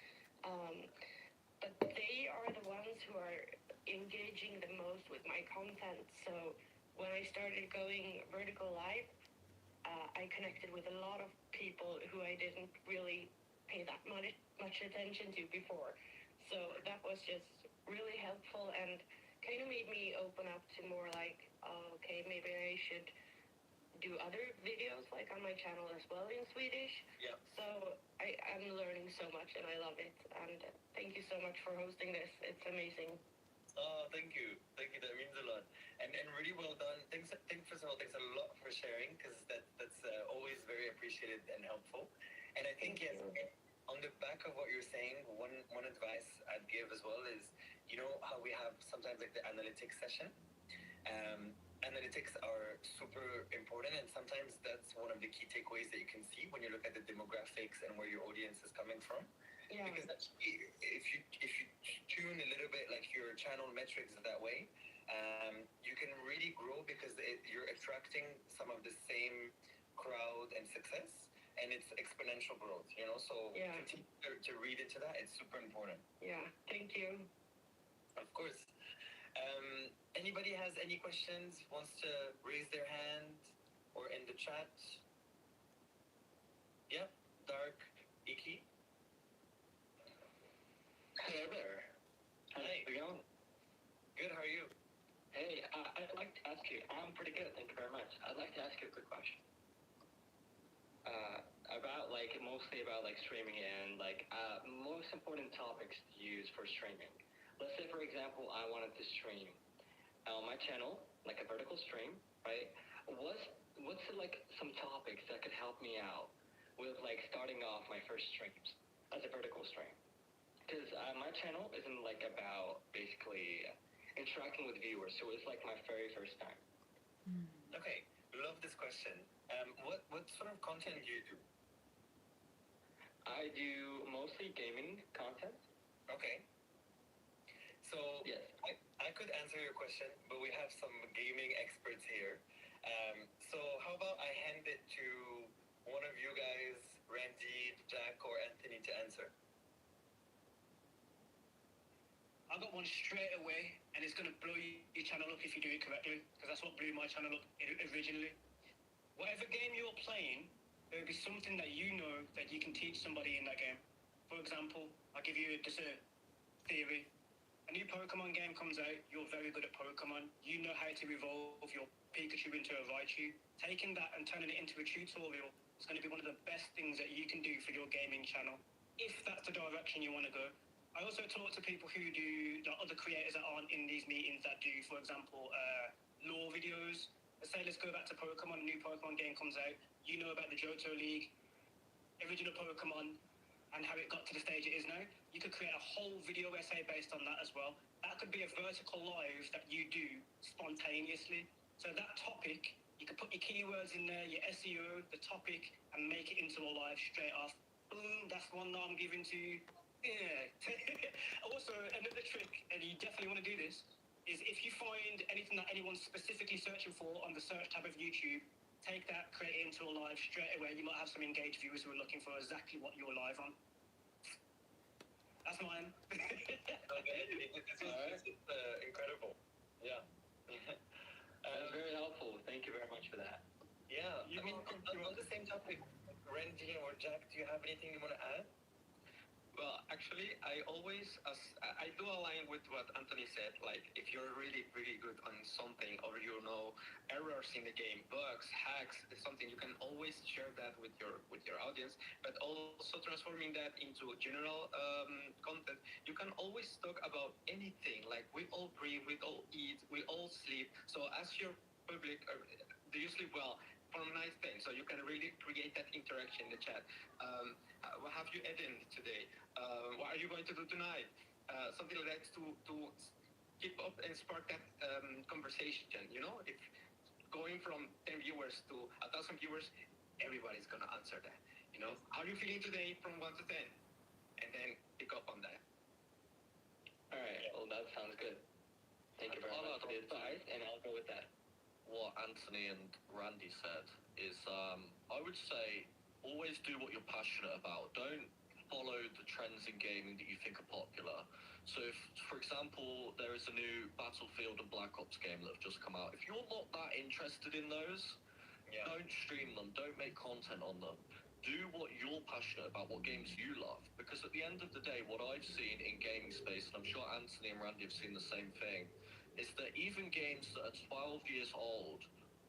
but they are the ones who are engaging the most with my content. So when I started going vertical live, I connected with a lot of people who I didn't really pay that much attention to before. So that was just really helpful and kind of made me open up to more like, oh, okay, maybe I should do other videos like on my channel as well in Swedish. Yeah. So I'm learning so much and I love it. And thank you so much for hosting this. It's amazing. Oh, thank you. Thank you. That means a lot. And really well done. First of all, thanks a lot for sharing because that's always very appreciated and helpful. And I think, Thank yes, you. on the back of what you're saying, one advice I'd give as well is, you know how we have sometimes like the analytics session? Analytics are super important, and sometimes that's one of the key takeaways that you can see when you look at the demographics and where your audience is coming from. Yeah. Because if you tune a little bit like your channel metrics that way, you can really grow because you're attracting some of the same crowd and success, and it's exponential growth. You know, so Yeah. continue to read into that. It's super important. Yeah. Thank you. Of course. Anybody has any questions? Wants to raise their hand or in the chat? Yep. Dark Iki. Hello there. How's Hi. it going? Good. How are you? Hey, I'd like to ask you, I'm pretty good, thank you very much. I'd like to ask you a quick question. Mostly about streaming and most important topics to use for streaming. Let's say, for example, I wanted to stream on my channel, like a vertical stream, right? What's some topics that could help me out with starting off my first streams as a vertical stream? Because my channel isn't about basically interacting with viewers, so it's my very first time. Okay. Love this question. What sort of content do you do? I do mostly gaming content. Okay. So Yes. I could answer your question, but we have some gaming experts here. So how about I hand it to one of you guys, Randy, Jack, or Anthony, to answer? I got one straight away, and it's going to blow your channel up if you do it correctly, because that's what blew my channel up originally. Whatever game you're playing, there will be something that you know that you can teach somebody in that game. For example, I'll give you just a theory. A new Pokemon game comes out, you're very good at Pokemon, you know how to evolve your Pikachu into a Raichu. Taking that and turning it into a tutorial is going to be one of the best things that you can do for your gaming channel, if that's the direction you want to go. I also talk to people who do, other creators that aren't in these meetings that do, for example, lore videos. Let's say, let's go back to Pokemon, a new Pokemon game comes out, you know about the Johto League, original Pokemon, and how it got to the stage it is now. You could create a whole video essay based on that as well. That could be a vertical live that you do spontaneously. So that topic, you could put your keywords in there, your SEO, the topic, and make it into a live straight off. Boom, that's one that I'm giving to you. Yeah. Also, another trick, and you definitely want to do this, is if you find anything that anyone's specifically searching for on the search tab of YouTube, take that, create it into a live straight away. You might have some engaged viewers who are looking for exactly what you're live on. That's mine. Okay, this is incredible. Yeah. That's very helpful. Thank you very much for that. Yeah. I mean, on the same topic, Randy or Jack, do you have anything you want to add? Well, actually, I do align with what Anthony said. Like, if you're really, really good on something, or you know errors in the game, bugs, hacks, something, you can always share that with your audience. But also transforming that into general content, you can always talk about anything. Like, we all breathe, we all eat, we all sleep. So as your public, do you sleep well? For nice things, so you can really create that interaction in the chat. What have you eaten today? What are you going to do tonight? Something like that to keep up and spark that conversation. You know, if going from 10 viewers to 1,000 viewers, everybody's gonna answer that. You know, how are you feeling today from 1 to 10? And then pick up on that. All right. Well, that sounds good. Thank you very much for the advice, and I'll go with that. What Anthony and Randy said is, I would say, always do what you're passionate about. Don't follow the trends in gaming that you think are popular. So if, for example, there is a new Battlefield and Black Ops game that have just come out, if you're not that interested in those, don't stream them, don't make content on them. Do what you're passionate about, what games you love. Because at the end of the day, what I've seen in gaming space, and I'm sure Anthony and Randy have seen the same thing, is that even games that are 12 years old,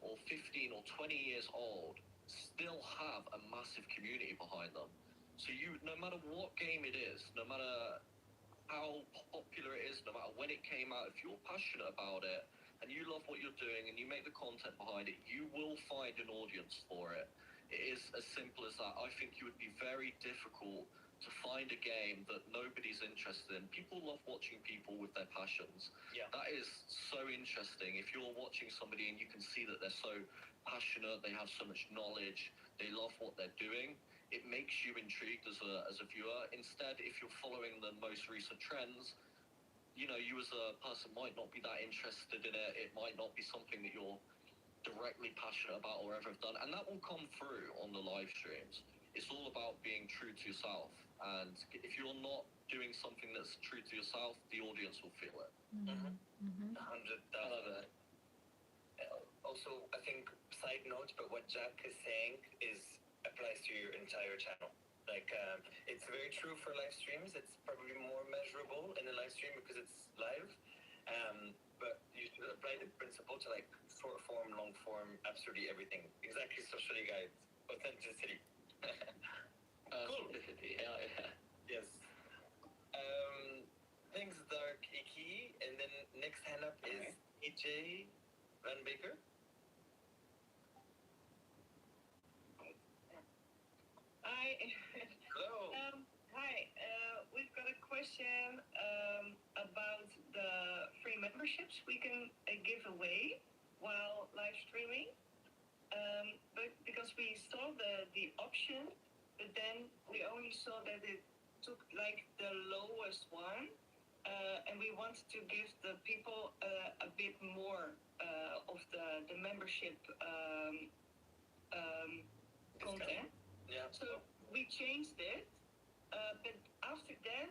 or 15 or 20 years old, still have a massive community behind them. So you, no matter what game it is, no matter how popular it is, no matter when it came out, if you're passionate about it, and you love what you're doing, and you make the content behind it, you will find an audience for it. It is as simple as that. I think it would be very difficult to find a game that nobody's interested in. People love watching people with their passions. Yeah. That is so interesting. If you're watching somebody and you can see that they're so passionate, they have so much knowledge, they love what they're doing, it makes you intrigued as a viewer. Instead, if you're following the most recent trends, you know, you as a person might not be that interested in it. It might not be something that you're directly passionate about or ever have done, and that will come through on the live streams. It's all about being true to yourself, and if you're not doing something that's true to yourself, the audience will feel it. 100,000. I love that. Also, I think side note, but what Jack is saying applies to your entire channel. Like, it's very true for live streams. It's probably more measurable in a live stream because it's live. But you should apply the principle to like short form, long form, absolutely everything. Exactly, socially guides, authenticity. Cool. Simplicity, yeah. Yes. Thanks, Dark Iki. And then next hand up is EJ Van Baker. Hi. Hello. Hi. We've got a question about the free memberships we can give away while live streaming. But because we saw the option, but then we only saw that it took like the lowest one, and we wanted to give the people a bit more of the membership content. Yeah. So we changed it, but after then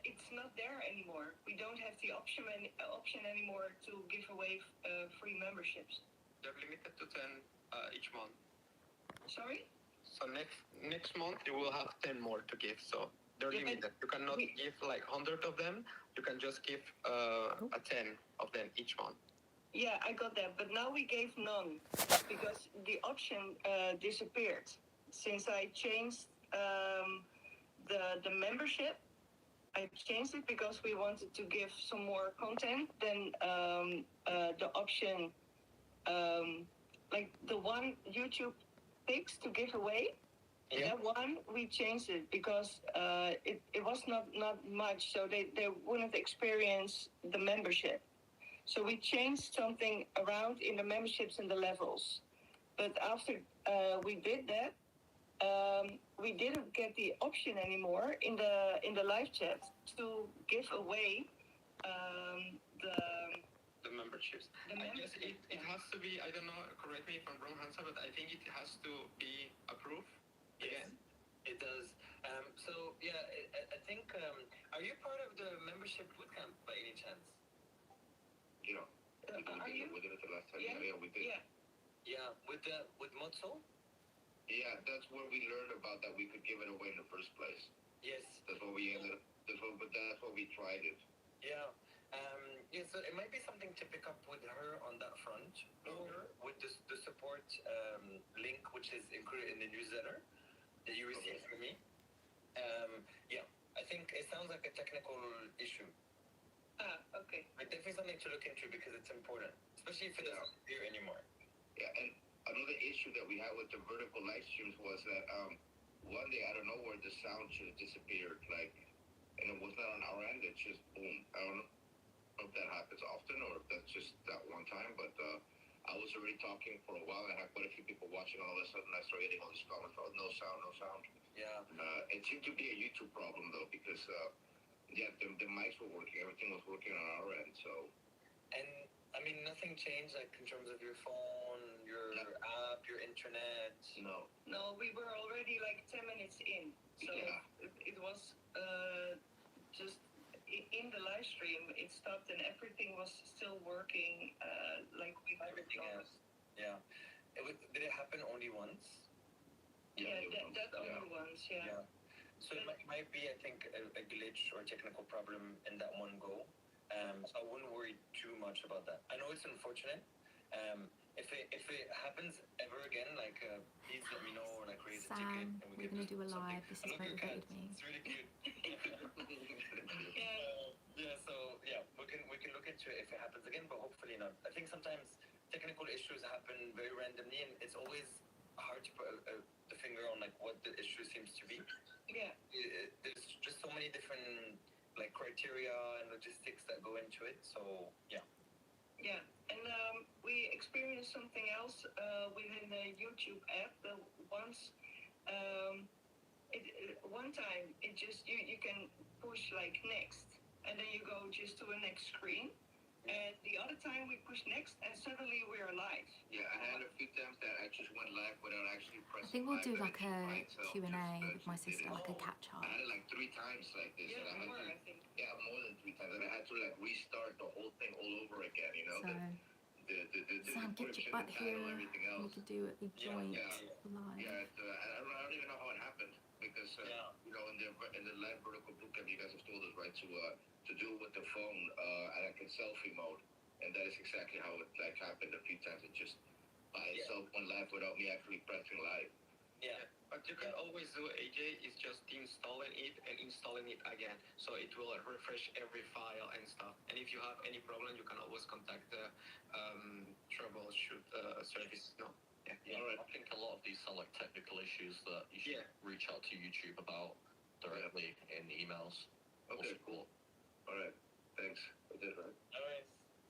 it's not there anymore. We don't have the option anymore to give away free memberships. They're limited to 10 each month. Sorry? So next month you will have 10 more to give. So they're Yeah, but limited. You cannot give like 100 of them. You can just give a 10 of them each month. Yeah, I got that. But now we gave none because the option disappeared. Since I changed the membership, I changed it because we wanted to give some more content. Then the option, like the one YouTube picks to give away, that one we changed it because it was not much, so they wouldn't experience the membership. So we changed something around in the memberships and the levels. But after we did that, we didn't get the option anymore in the live chat to give away The memberships. I guess it has to be, I don't know, correct me if I'm wrong, Hansa, but I think it has to be approved. Yes, it does. So yeah, I think. Are you part of the membership bootcamp by any chance? Yeah. We did it the last time. Yeah, we did. Yeah, with Mozzo? Yeah, that's where we learned about that we could give it away in the first place. Yes. That's what we ended up. That's what we tried it. Yeah. Yeah, so it might be something to pick up with her on that front, or with the support link, which is included in the newsletter that you received from me. Yeah, I think it sounds like a technical issue. Okay. But definitely something to look into because it's important, especially if it doesn't appear anymore. Yeah, and another issue that we had with the vertical live streams was that one day out of nowhere the sound just disappeared, like, and it was not on our end. It just boom. I don't know if that happens often or if that's just that one time, but I was already talking for a while. I had quite a few people watching. All of a sudden, I started getting all these comments. Oh, no sound. Yeah. It seemed to be a YouTube problem though, because the mics were working. Everything was working on our end. So. And I mean, nothing changed like in terms of your phone, your app, your internet. No, we were already like 10 minutes in, so it was just in the live stream, it stopped and everything was still working like we Everything else. Yeah. Did it happen only once? Yeah, that only once, yeah. So it might be, I think, a glitch or a technical problem in that one go. So I wouldn't worry too much about that. I know it's unfortunate. If it happens ever again, like please let me know or like raise a ticket Sam, and we're going to do a something. live. This I has love your motivated cat. me. It's really cute. So we can look into it if it happens again, but hopefully not. I think sometimes technical issues happen very randomly, and it's always hard to put the finger on like what the issue seems to be. Yeah. There's just so many different like criteria and logistics that go into it. So yeah. Yeah, and we experienced something else within the YouTube app. Once, one time, it just you can push like next, and then you go just to a next screen. And the other time we push next, and suddenly we are live. Yeah, I had a few times that I just went live without actually I pressing think we'll live, do and like it a just by itself Q&A with just my did sister, it. like a catch up. I had it like 3 times like this, Yeah, and I had more, to, I think. yeah, more than 3 times, and I had to like restart the whole thing all over again, you know, So, the Sam, get description, your butt the title, here. everything We else. could do a joint live. Yeah, I don't even know how it happened because you know, in the live vertical bootcamp, you guys have told us right to do it with the phone and like in selfie mode, and that is exactly how it like happened a few times. It just by itself went live without me actually pressing live. Yeah. What you can always do, AJ, is just installing it and installing it again. So it will refresh every file and stuff. And if you have any problem, you can always contact the troubleshoot service. No. Yeah, I think a lot of these are like technical issues that you should reach out to YouTube about directly in emails. Okay, cool. All right, thanks. I did right. All right.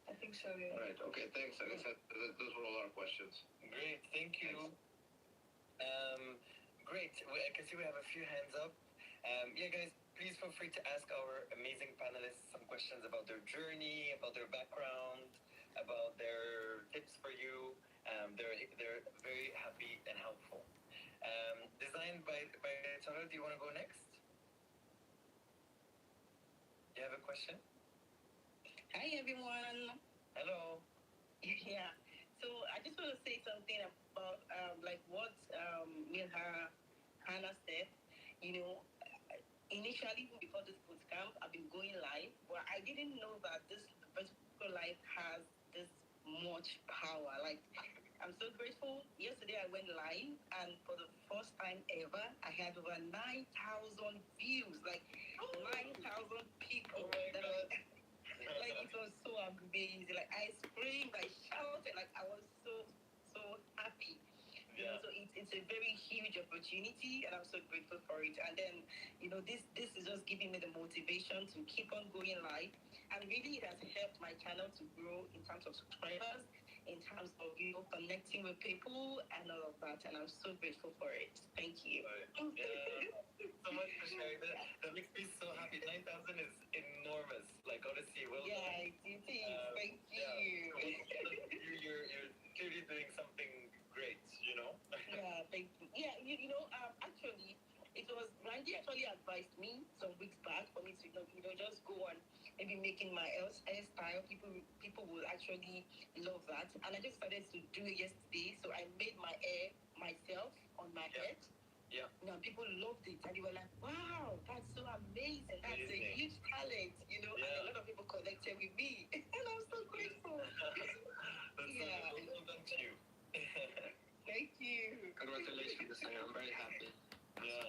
I think so, yeah. All right, okay, thanks. I guess those were all our questions. Great, thank you. Great. I can see we have a few hands up. Yeah, guys, please feel free to ask our amazing panelists some questions about their journey, about their background, about their tips for you. They're very happy and helpful. Designed by Tara, do you want to go next? You have a question? Hi everyone. Hello. Yeah. So I just want to say something about like what Hannah said. You know, initially before this bootcamp, I've been going live, but I didn't know that this particular live has this much power. Like, I'm so grateful. Yesterday I went live, and for the first time ever, I had over 9,000 views. Like 9,000 people. Like it was so amazing. Like I screamed, I shouted, like I was so happy. You know, so it's a very huge opportunity, and I'm so grateful for it. And then, you know, this is just giving me the motivation to keep on going live. And really, it has helped my channel to grow in terms of subscribers, in terms of, you know, connecting with people and all of that. And I'm so grateful for it. Thank you. So much for sharing that. That makes me so happy. 9,000 is enormous. Like, honestly, well done. Yeah, it is. Thank you. You're clearly doing something great, you know? Yeah, thank you. Yeah, you know, actually, it was Randy actually advised me some weeks back for me to, you know, just go on maybe making my hairstyle. People will actually love that, and I just started to do it yesterday. So I made my hair myself on my head. Yeah. You know, people loved it, and they were like, "Wow, that's so amazing! That's a huge talent!" You know, and a lot of people connected with me, and I'm so grateful. Well done to you. Thank you. Congratulations, I'm very happy. Yeah.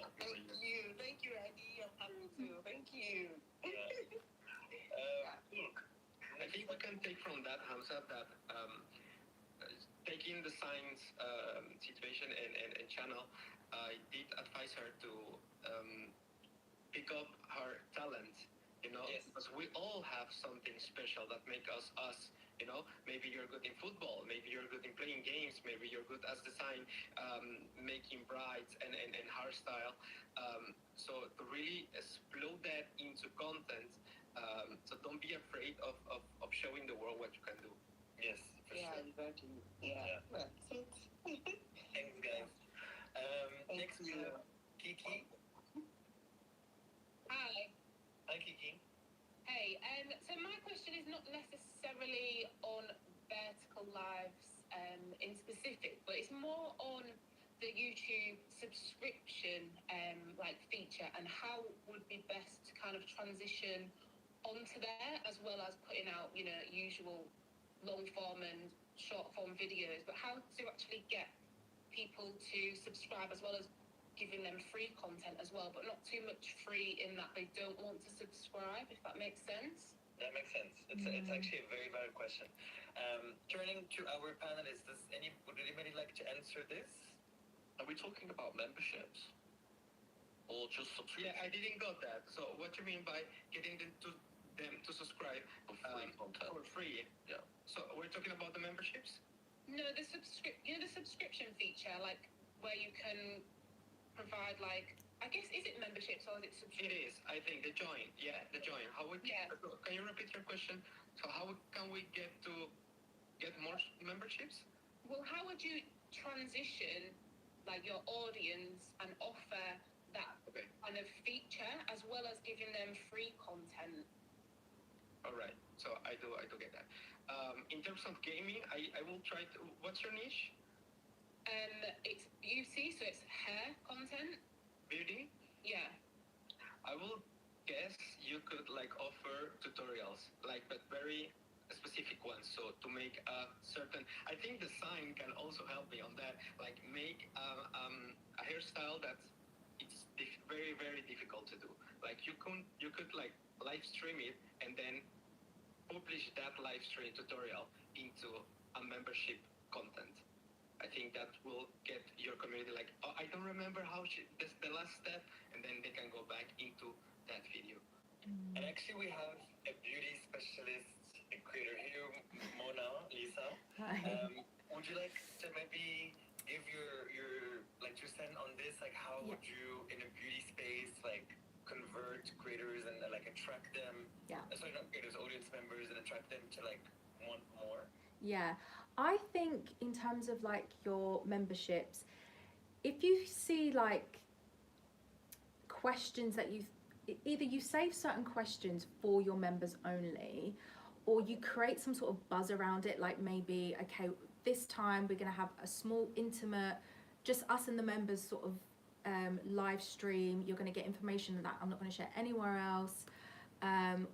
Thank you, Randy. I'm happy too. Thank you. I think we can take from that, Hamza, that taking the science situation and channel, I did advise her to pick up her talent, you know, because we all have something special that make us us. You know, maybe you're good in football, maybe you're good in playing games, maybe you're good as design, making brides and hairstyle. So to really explode that into content, so don't be afraid of showing the world what you can do. Yes, for sure. Exactly. Yeah. That's it. Thanks, guys. Next we have Kiki. Hi. Hi, Kiki. not necessarily on vertical lives in specific, but it's more on the YouTube subscription like feature, and how would be best to kind of transition onto there, as well as putting out, you know, usual long form and short form videos, but how to actually get people to subscribe, as well as giving them free content as well, but not too much free in that they don't want to subscribe, if that makes sense. That makes sense. It's actually a very valid question. Turning to our panelists, would anybody like to answer this? Are we talking about memberships? Or just subscription? Yeah, I didn't got that. So what you mean by getting them to subscribe For free content. for free? Yeah. So we're talking about the memberships? No, the subscription feature, like where you can provide, like, I guess, is it memberships or is it subscription? It is. I think the join. Yeah, the join. How we? Yeah. Can you repeat your question? So how can we get more memberships? Well, how would you transition like your audience and offer that kind of feature, as well as giving them free content? All right. So I do get that. In terms of gaming, I will try to. What's your niche? It's beauty, so it's hair content. Beauty. Yeah. I will guess you could like offer tutorials, like, but very specific ones. So to make a certain, I think the sign can also help me on that. Like make a hairstyle that it's very very difficult to do. Like you could like live stream it and then publish that live stream tutorial into a membership content. I think that will get your community like, oh, I don't remember this the last step, and then they can go back into that video. And actually, we have a beauty specialist, a creator here, Mona, Lisa. Hi. Would you like to maybe give your like 2 cents on this? Like, how would you, in a beauty space, like convert creators and like attract them? Yeah. Sorry, not creators, audience members, and attract them to like want more. Yeah, I think in terms of like your memberships, if you see like questions that either you save certain questions for your members only, or you create some sort of buzz around it, like maybe, okay, this time we're going to have a small intimate, just us and the members sort of live stream. You're going to get information that I'm not going to share anywhere else.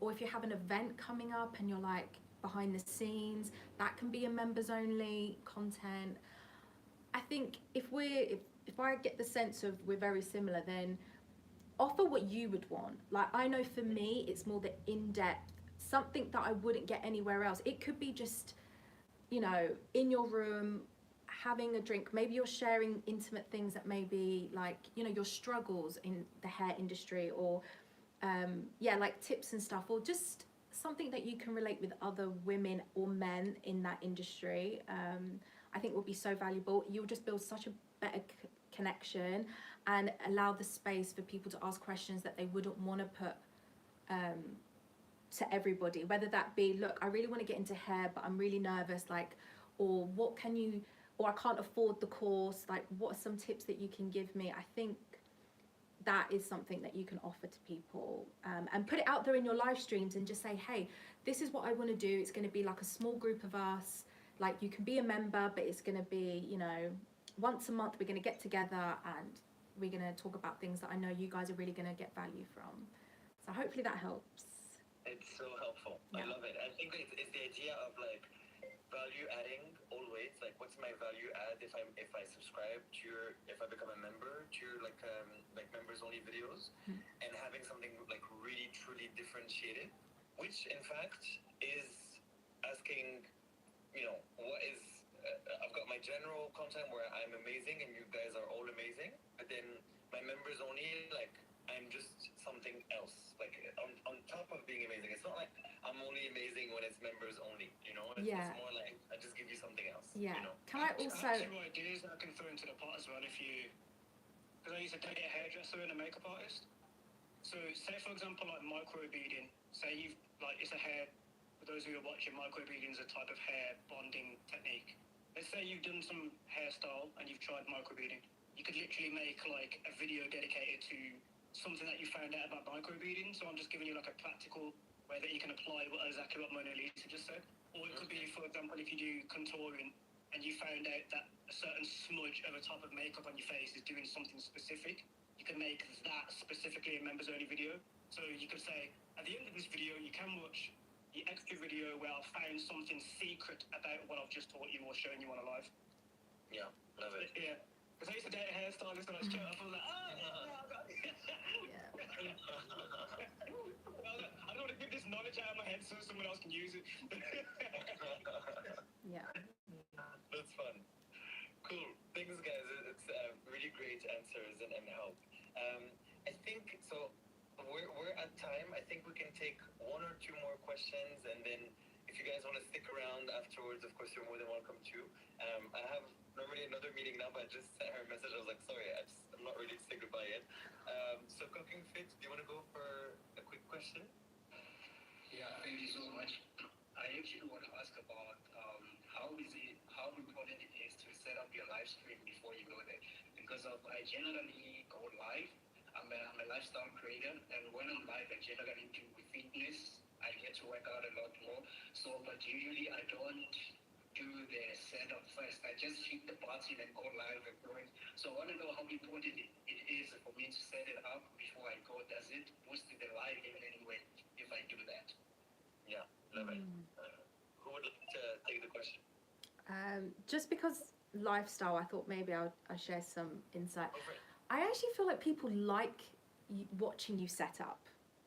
Or if you have an event coming up and you're like behind the scenes, that can be a members only content. I think if I get the sense of we're very similar, then offer what you would want. Like, I know for me, it's more the in-depth, something that I wouldn't get anywhere else. It could be just, you know, in your room, having a drink. Maybe you're sharing intimate things that maybe like, you know, your struggles in the hair industry, or like tips and stuff, or just something that you can relate with other women or men in that industry. I think will be so valuable. You'll just build such a better connection and allow the space for people to ask questions that they wouldn't want to put to everybody, whether that be, look, I really want to get into hair but I'm really nervous, like, or I can't afford the course, like what are some tips that you can give me. I think that is something that you can offer to people, and put it out there in your live streams and just say, hey, this is what I want to do. It's going to be like a small group of us, like you can be a member, but it's going to be, you know, once a month we're going to get together and we're going to talk about things that I know you guys are really going to get value from. So hopefully that helps. It's so helpful. Yeah. I love it. I think it's the idea of like value adding always. Like, what's my value add if I subscribe to if I become a member to your like members only videos, and having something like really truly differentiated, which in fact is asking, you know, what is I've got my general content where I'm amazing and you guys are all amazing, but then my members only, like, I'm just something else, like on top of being amazing. It's not like I'm only amazing when it's members only, you know. It's more like I just give you something else. Yeah. You know? Can I also? I have two ideas that I can throw into the pot as well. Because I used to date a hairdresser and a makeup artist. So say for example like microbeading. Say you've like it's a hair. For those of you who are watching, microbeading is a type of hair bonding technique. Let's say you've done some hairstyle and you've tried microbeading. You could literally make like a video dedicated to something that you found out about microbeading. So I'm just giving you like a practical where that you can apply exactly what Mona Lisa just said. Or it could be, for example, if you do contouring and you found out that a certain smudge over top of makeup on your face is doing something specific, you can make that specifically a members only video. So you could say, at the end of this video, you can watch the extra video where I've found something secret about what I've just taught you or shown you on a live. Yeah, love it. Yeah. Because I used to date a hairstylist and I was I was like, I don't want to give this knowledge out of my head so someone else can use it. Yeah. That's fun. Cool. Thanks, guys. It's really great answers and help. I think so. We're at time. I think we can take one or two more questions, and then if you guys want to stick around afterwards, of course, you're more than welcome to. I have normally another meeting now, but I just sent her a message. I was like, sorry, I'm not ready to say goodbye yet. So Cooking Fit, do you want to go for a quick question? Yeah, thank you so much. I actually want to ask about how important it is to set up your live stream before you go there. Because I generally go live. I'm a lifestyle creator, and when I'm live, I generally do fitness. I get to work out a lot more. So, but usually I don't do the setup first. I just hit the button and go live and going. So I want to know how important it is for me to set it up before I go. Does it boost the live in any way if I do that? Yeah, love it. Who would like to take the question? Just because lifestyle, I thought maybe I'll share some insight. I actually feel like people like watching you set up.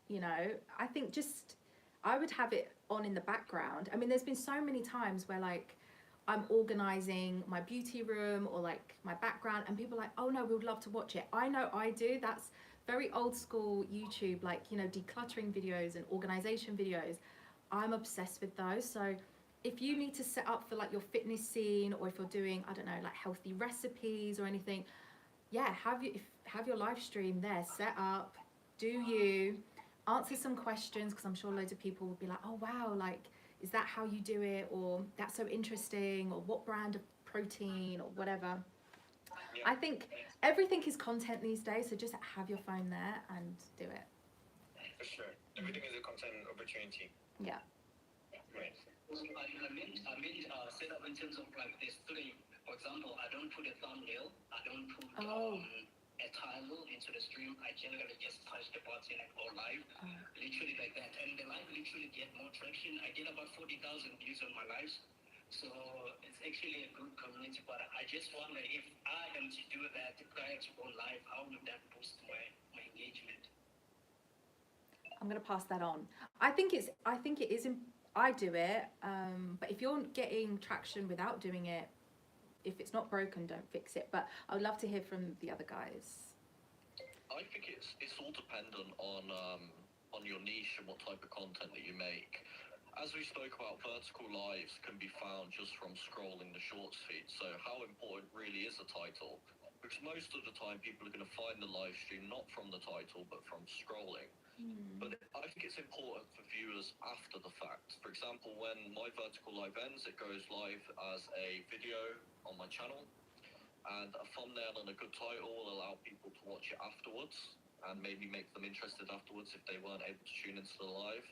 You know, I think I would have it on in the background. I mean, there's been so many times where like I'm organizing my beauty room or like my background and people are like, oh no, we would love to watch it. I know I do. That's very old school YouTube, like, you know, decluttering videos and organization videos. I'm obsessed with those. So if you need to set up for like your fitness scene, or if you're doing, I don't know, like healthy recipes or anything, yeah, have your live stream there set up, answer some questions, because I'm sure loads of people will be like, oh wow, like, is that how you do it? Or that's so interesting, or what brand of protein or whatever. Yeah. I think everything is content these days, so just have your phone there and do it. For sure. Everything is a content opportunity. Yeah. Right. I meant set up in terms of like this stream. For example, I don't put a thumbnail. I don't put a title into the stream. I generally just touch the button and go live, literally like that. And the live literally get more traction. I get about 40,000 views on my lives. So it's actually a good community. But I just wonder if I am to do that prior to go live, how would that boost my engagement? I'm gonna pass that on. I think it is. I do it, but if you're getting traction without doing it, if it's not broken, don't fix it. But I would love to hear from the other guys. I think it's all dependent on your niche and what type of content that you make. As we spoke about, vertical lives can be found just from scrolling the shorts feed. So how important really is the title? Because most of the time people are going to find the live stream not from the title but from scrolling. But I think it's important for viewers after the fact. For example, when my vertical live ends, it goes live as a video on my channel, and a thumbnail and a good title will allow people to watch it afterwards and maybe make them interested afterwards if they weren't able to tune into the live.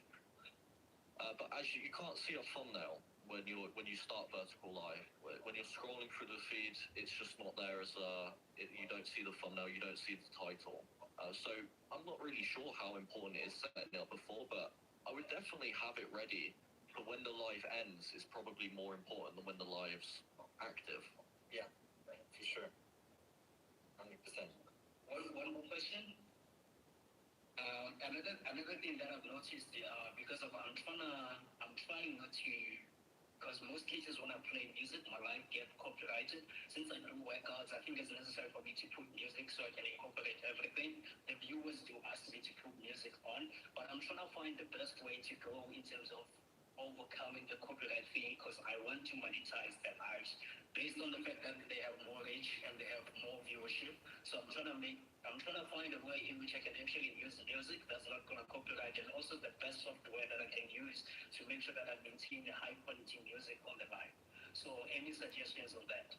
But as you can't see a thumbnail when you start vertical live. When you're scrolling through the feed, it's just not there as you don't see the thumbnail, you don't see the title. So I'm not really sure how important it is setting it up before, but I would definitely have it ready for when the live ends. Is probably more important than when the live's active. Yeah, for sure. 100%. One more question. Another thing that I've noticed, because I'm trying not to, because most cases when I play music, my life get copyrighted. Since I do workouts, I think it's necessary for me to put music so I can incorporate everything. The viewers do ask me to put music on, but I'm trying to find the best way to go in terms of overcoming the copyright thing, because I want to monetize their lives based on the fact that they have more reach and they have more viewership. So I'm trying to find a way in which I can actually use music that's not going to copyright, and also the best software that I can use to make sure that I maintain the high quality music on the live. So any suggestions on that?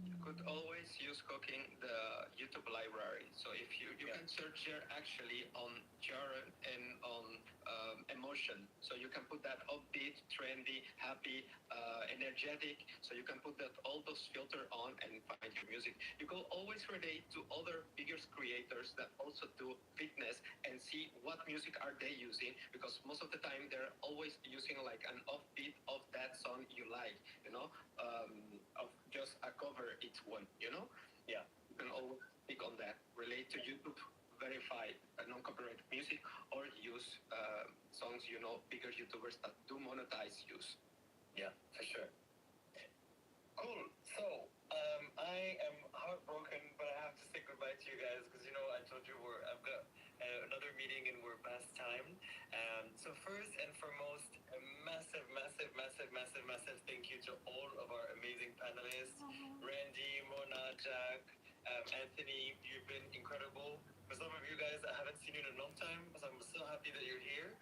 You could always use cooking the YouTube library. So if you can search here actually on genre and on emotion. So you can put that upbeat, trendy, happy, energetic. So you can put that all those filter on and find your music. You go always relate to other bigger creators that also do fitness and see what music are they using, because most of the time they're always using like an offbeat of that song you like, you know, of just a cover each one, you know. Yeah, you can always pick on that, relate to YouTube, verify non-copyright music, or use songs, you know, bigger YouTubers that do monetize use. Yeah, for sure. Cool. So, I am heartbroken, but I have to say goodbye to you guys because, you know, I told you I've got another meeting and we're past time. So first and foremost, a massive, massive, massive, massive, massive thank you to all of our amazing panelists. Randy, Mona, Jack, Anthony, you've been incredible. For some of you guys, I haven't seen you in a long time, so I'm so happy that you're here.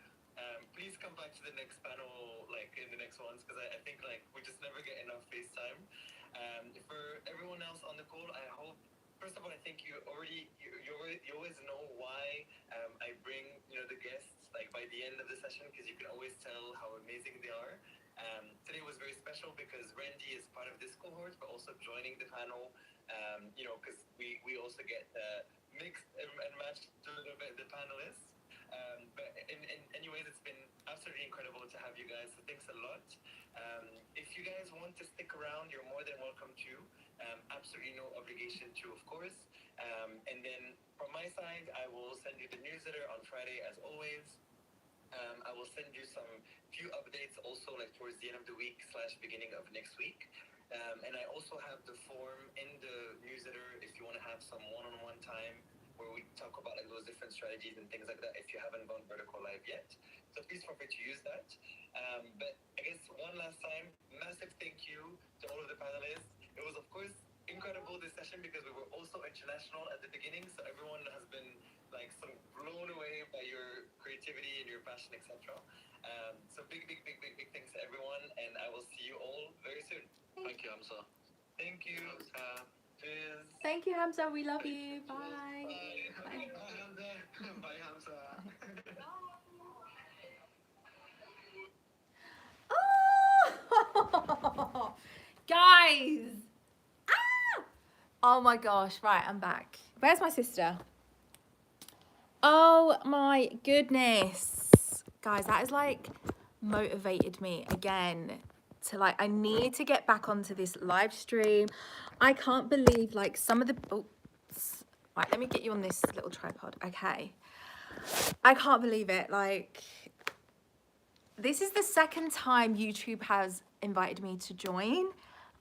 Please come back to the next panel, like in the next ones, because I think like we just never get enough FaceTime. For everyone else on the call, I hope, first of all, I think you always know why I bring, you know, the guests like by the end of the session, because you can always tell how amazing they are. Today was very special because Randy is part of this cohort, but also joining the panel. You know, because we also get mixed and matched to the panelists. But anyways, it's been absolutely incredible to have you guys. So thanks a lot. If you guys want to stick around, you're more than welcome to. Absolutely no obligation to, of course. And then from my side, I will send you the newsletter on Friday as always. I will send you some few updates also like towards the end of the week / beginning of next week. And I also have the form in the newsletter if you want to have some one-on-one time where we talk about like those different strategies and things like that if you haven't gone vertical live yet. So please feel free to use that. But I guess one last time, massive thank you to all of the panelists. It was of course incredible this session because we were also international at the beginning, so everyone has been like so blown away by your creativity and your passion, etc. So big thanks to everyone, and I will see you all very soon. Thank you, Hamza. Thank you. Cheers. Thank you, Hamza. We love you. Bye. Bye, Hamza. Bye, Hamza. Oh! Guys! Ah! Oh my gosh. Right, I'm back. Where's my sister? Oh my goodness. Guys, that has like motivated me again to like, I need to get back onto this live stream. I can't believe like some of the, oops. Right, let me get you on this little tripod. Okay. I can't believe it. Like, this is the second time YouTube has invited me to join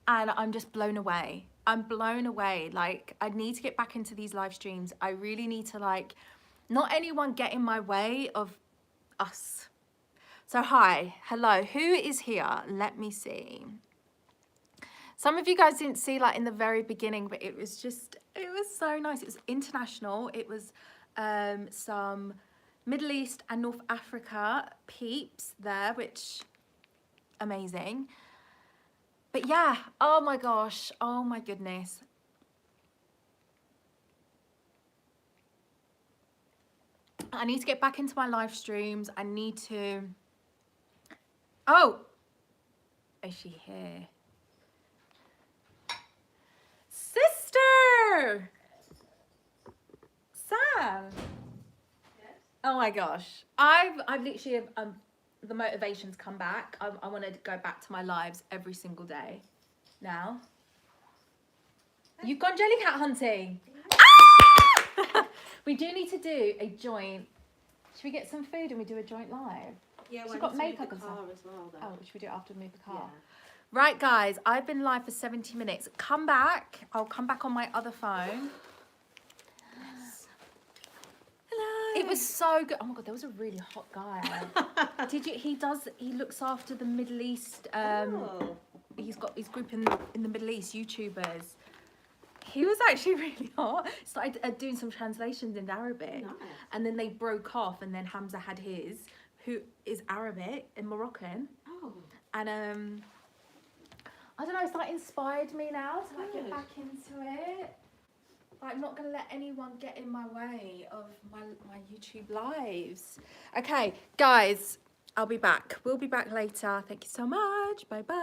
and I'm just blown away. I'm blown away. Like, I need to get back into these live streams. I really need to like, not anyone get in my way of us. So hi, hello, who is here? Let me see. Some of you guys didn't see like in the very beginning, but it was so nice. It was international. It was some Middle East and North Africa peeps there, which amazing. But yeah, oh my gosh, oh my goodness. I need to get back into my live streams. I need to, oh, is she here? Sister! Sam! Yes? Oh my gosh. I've literally, the motivation's come back. I want to go back to my lives every single day now. You've gone jellycat hunting. Ah! We do need to do a joint. Should we get some food and we do a joint live? Yeah, we've got makeup and stuff as well, oh, should we do it after we move the car? Yeah. Right, guys, I've been live for 70 minutes. Come back. I'll come back on my other phone. Hello. It was so good. Oh my God, there was a really hot guy. Did you? He looks after the Middle East. He's got his group in the Middle East, YouTubers. He was actually really hot. Started doing some translations into Arabic. Nice. And then they broke off, and then Hamza had his, who is Arabic and Moroccan. Oh. And I don't know, it's like inspired me now to like get Good. back into it. Like, I'm not gonna let anyone get in my way of my YouTube lives. Okay, guys, I'll be back. We'll be back later. Thank you so much. Bye bye.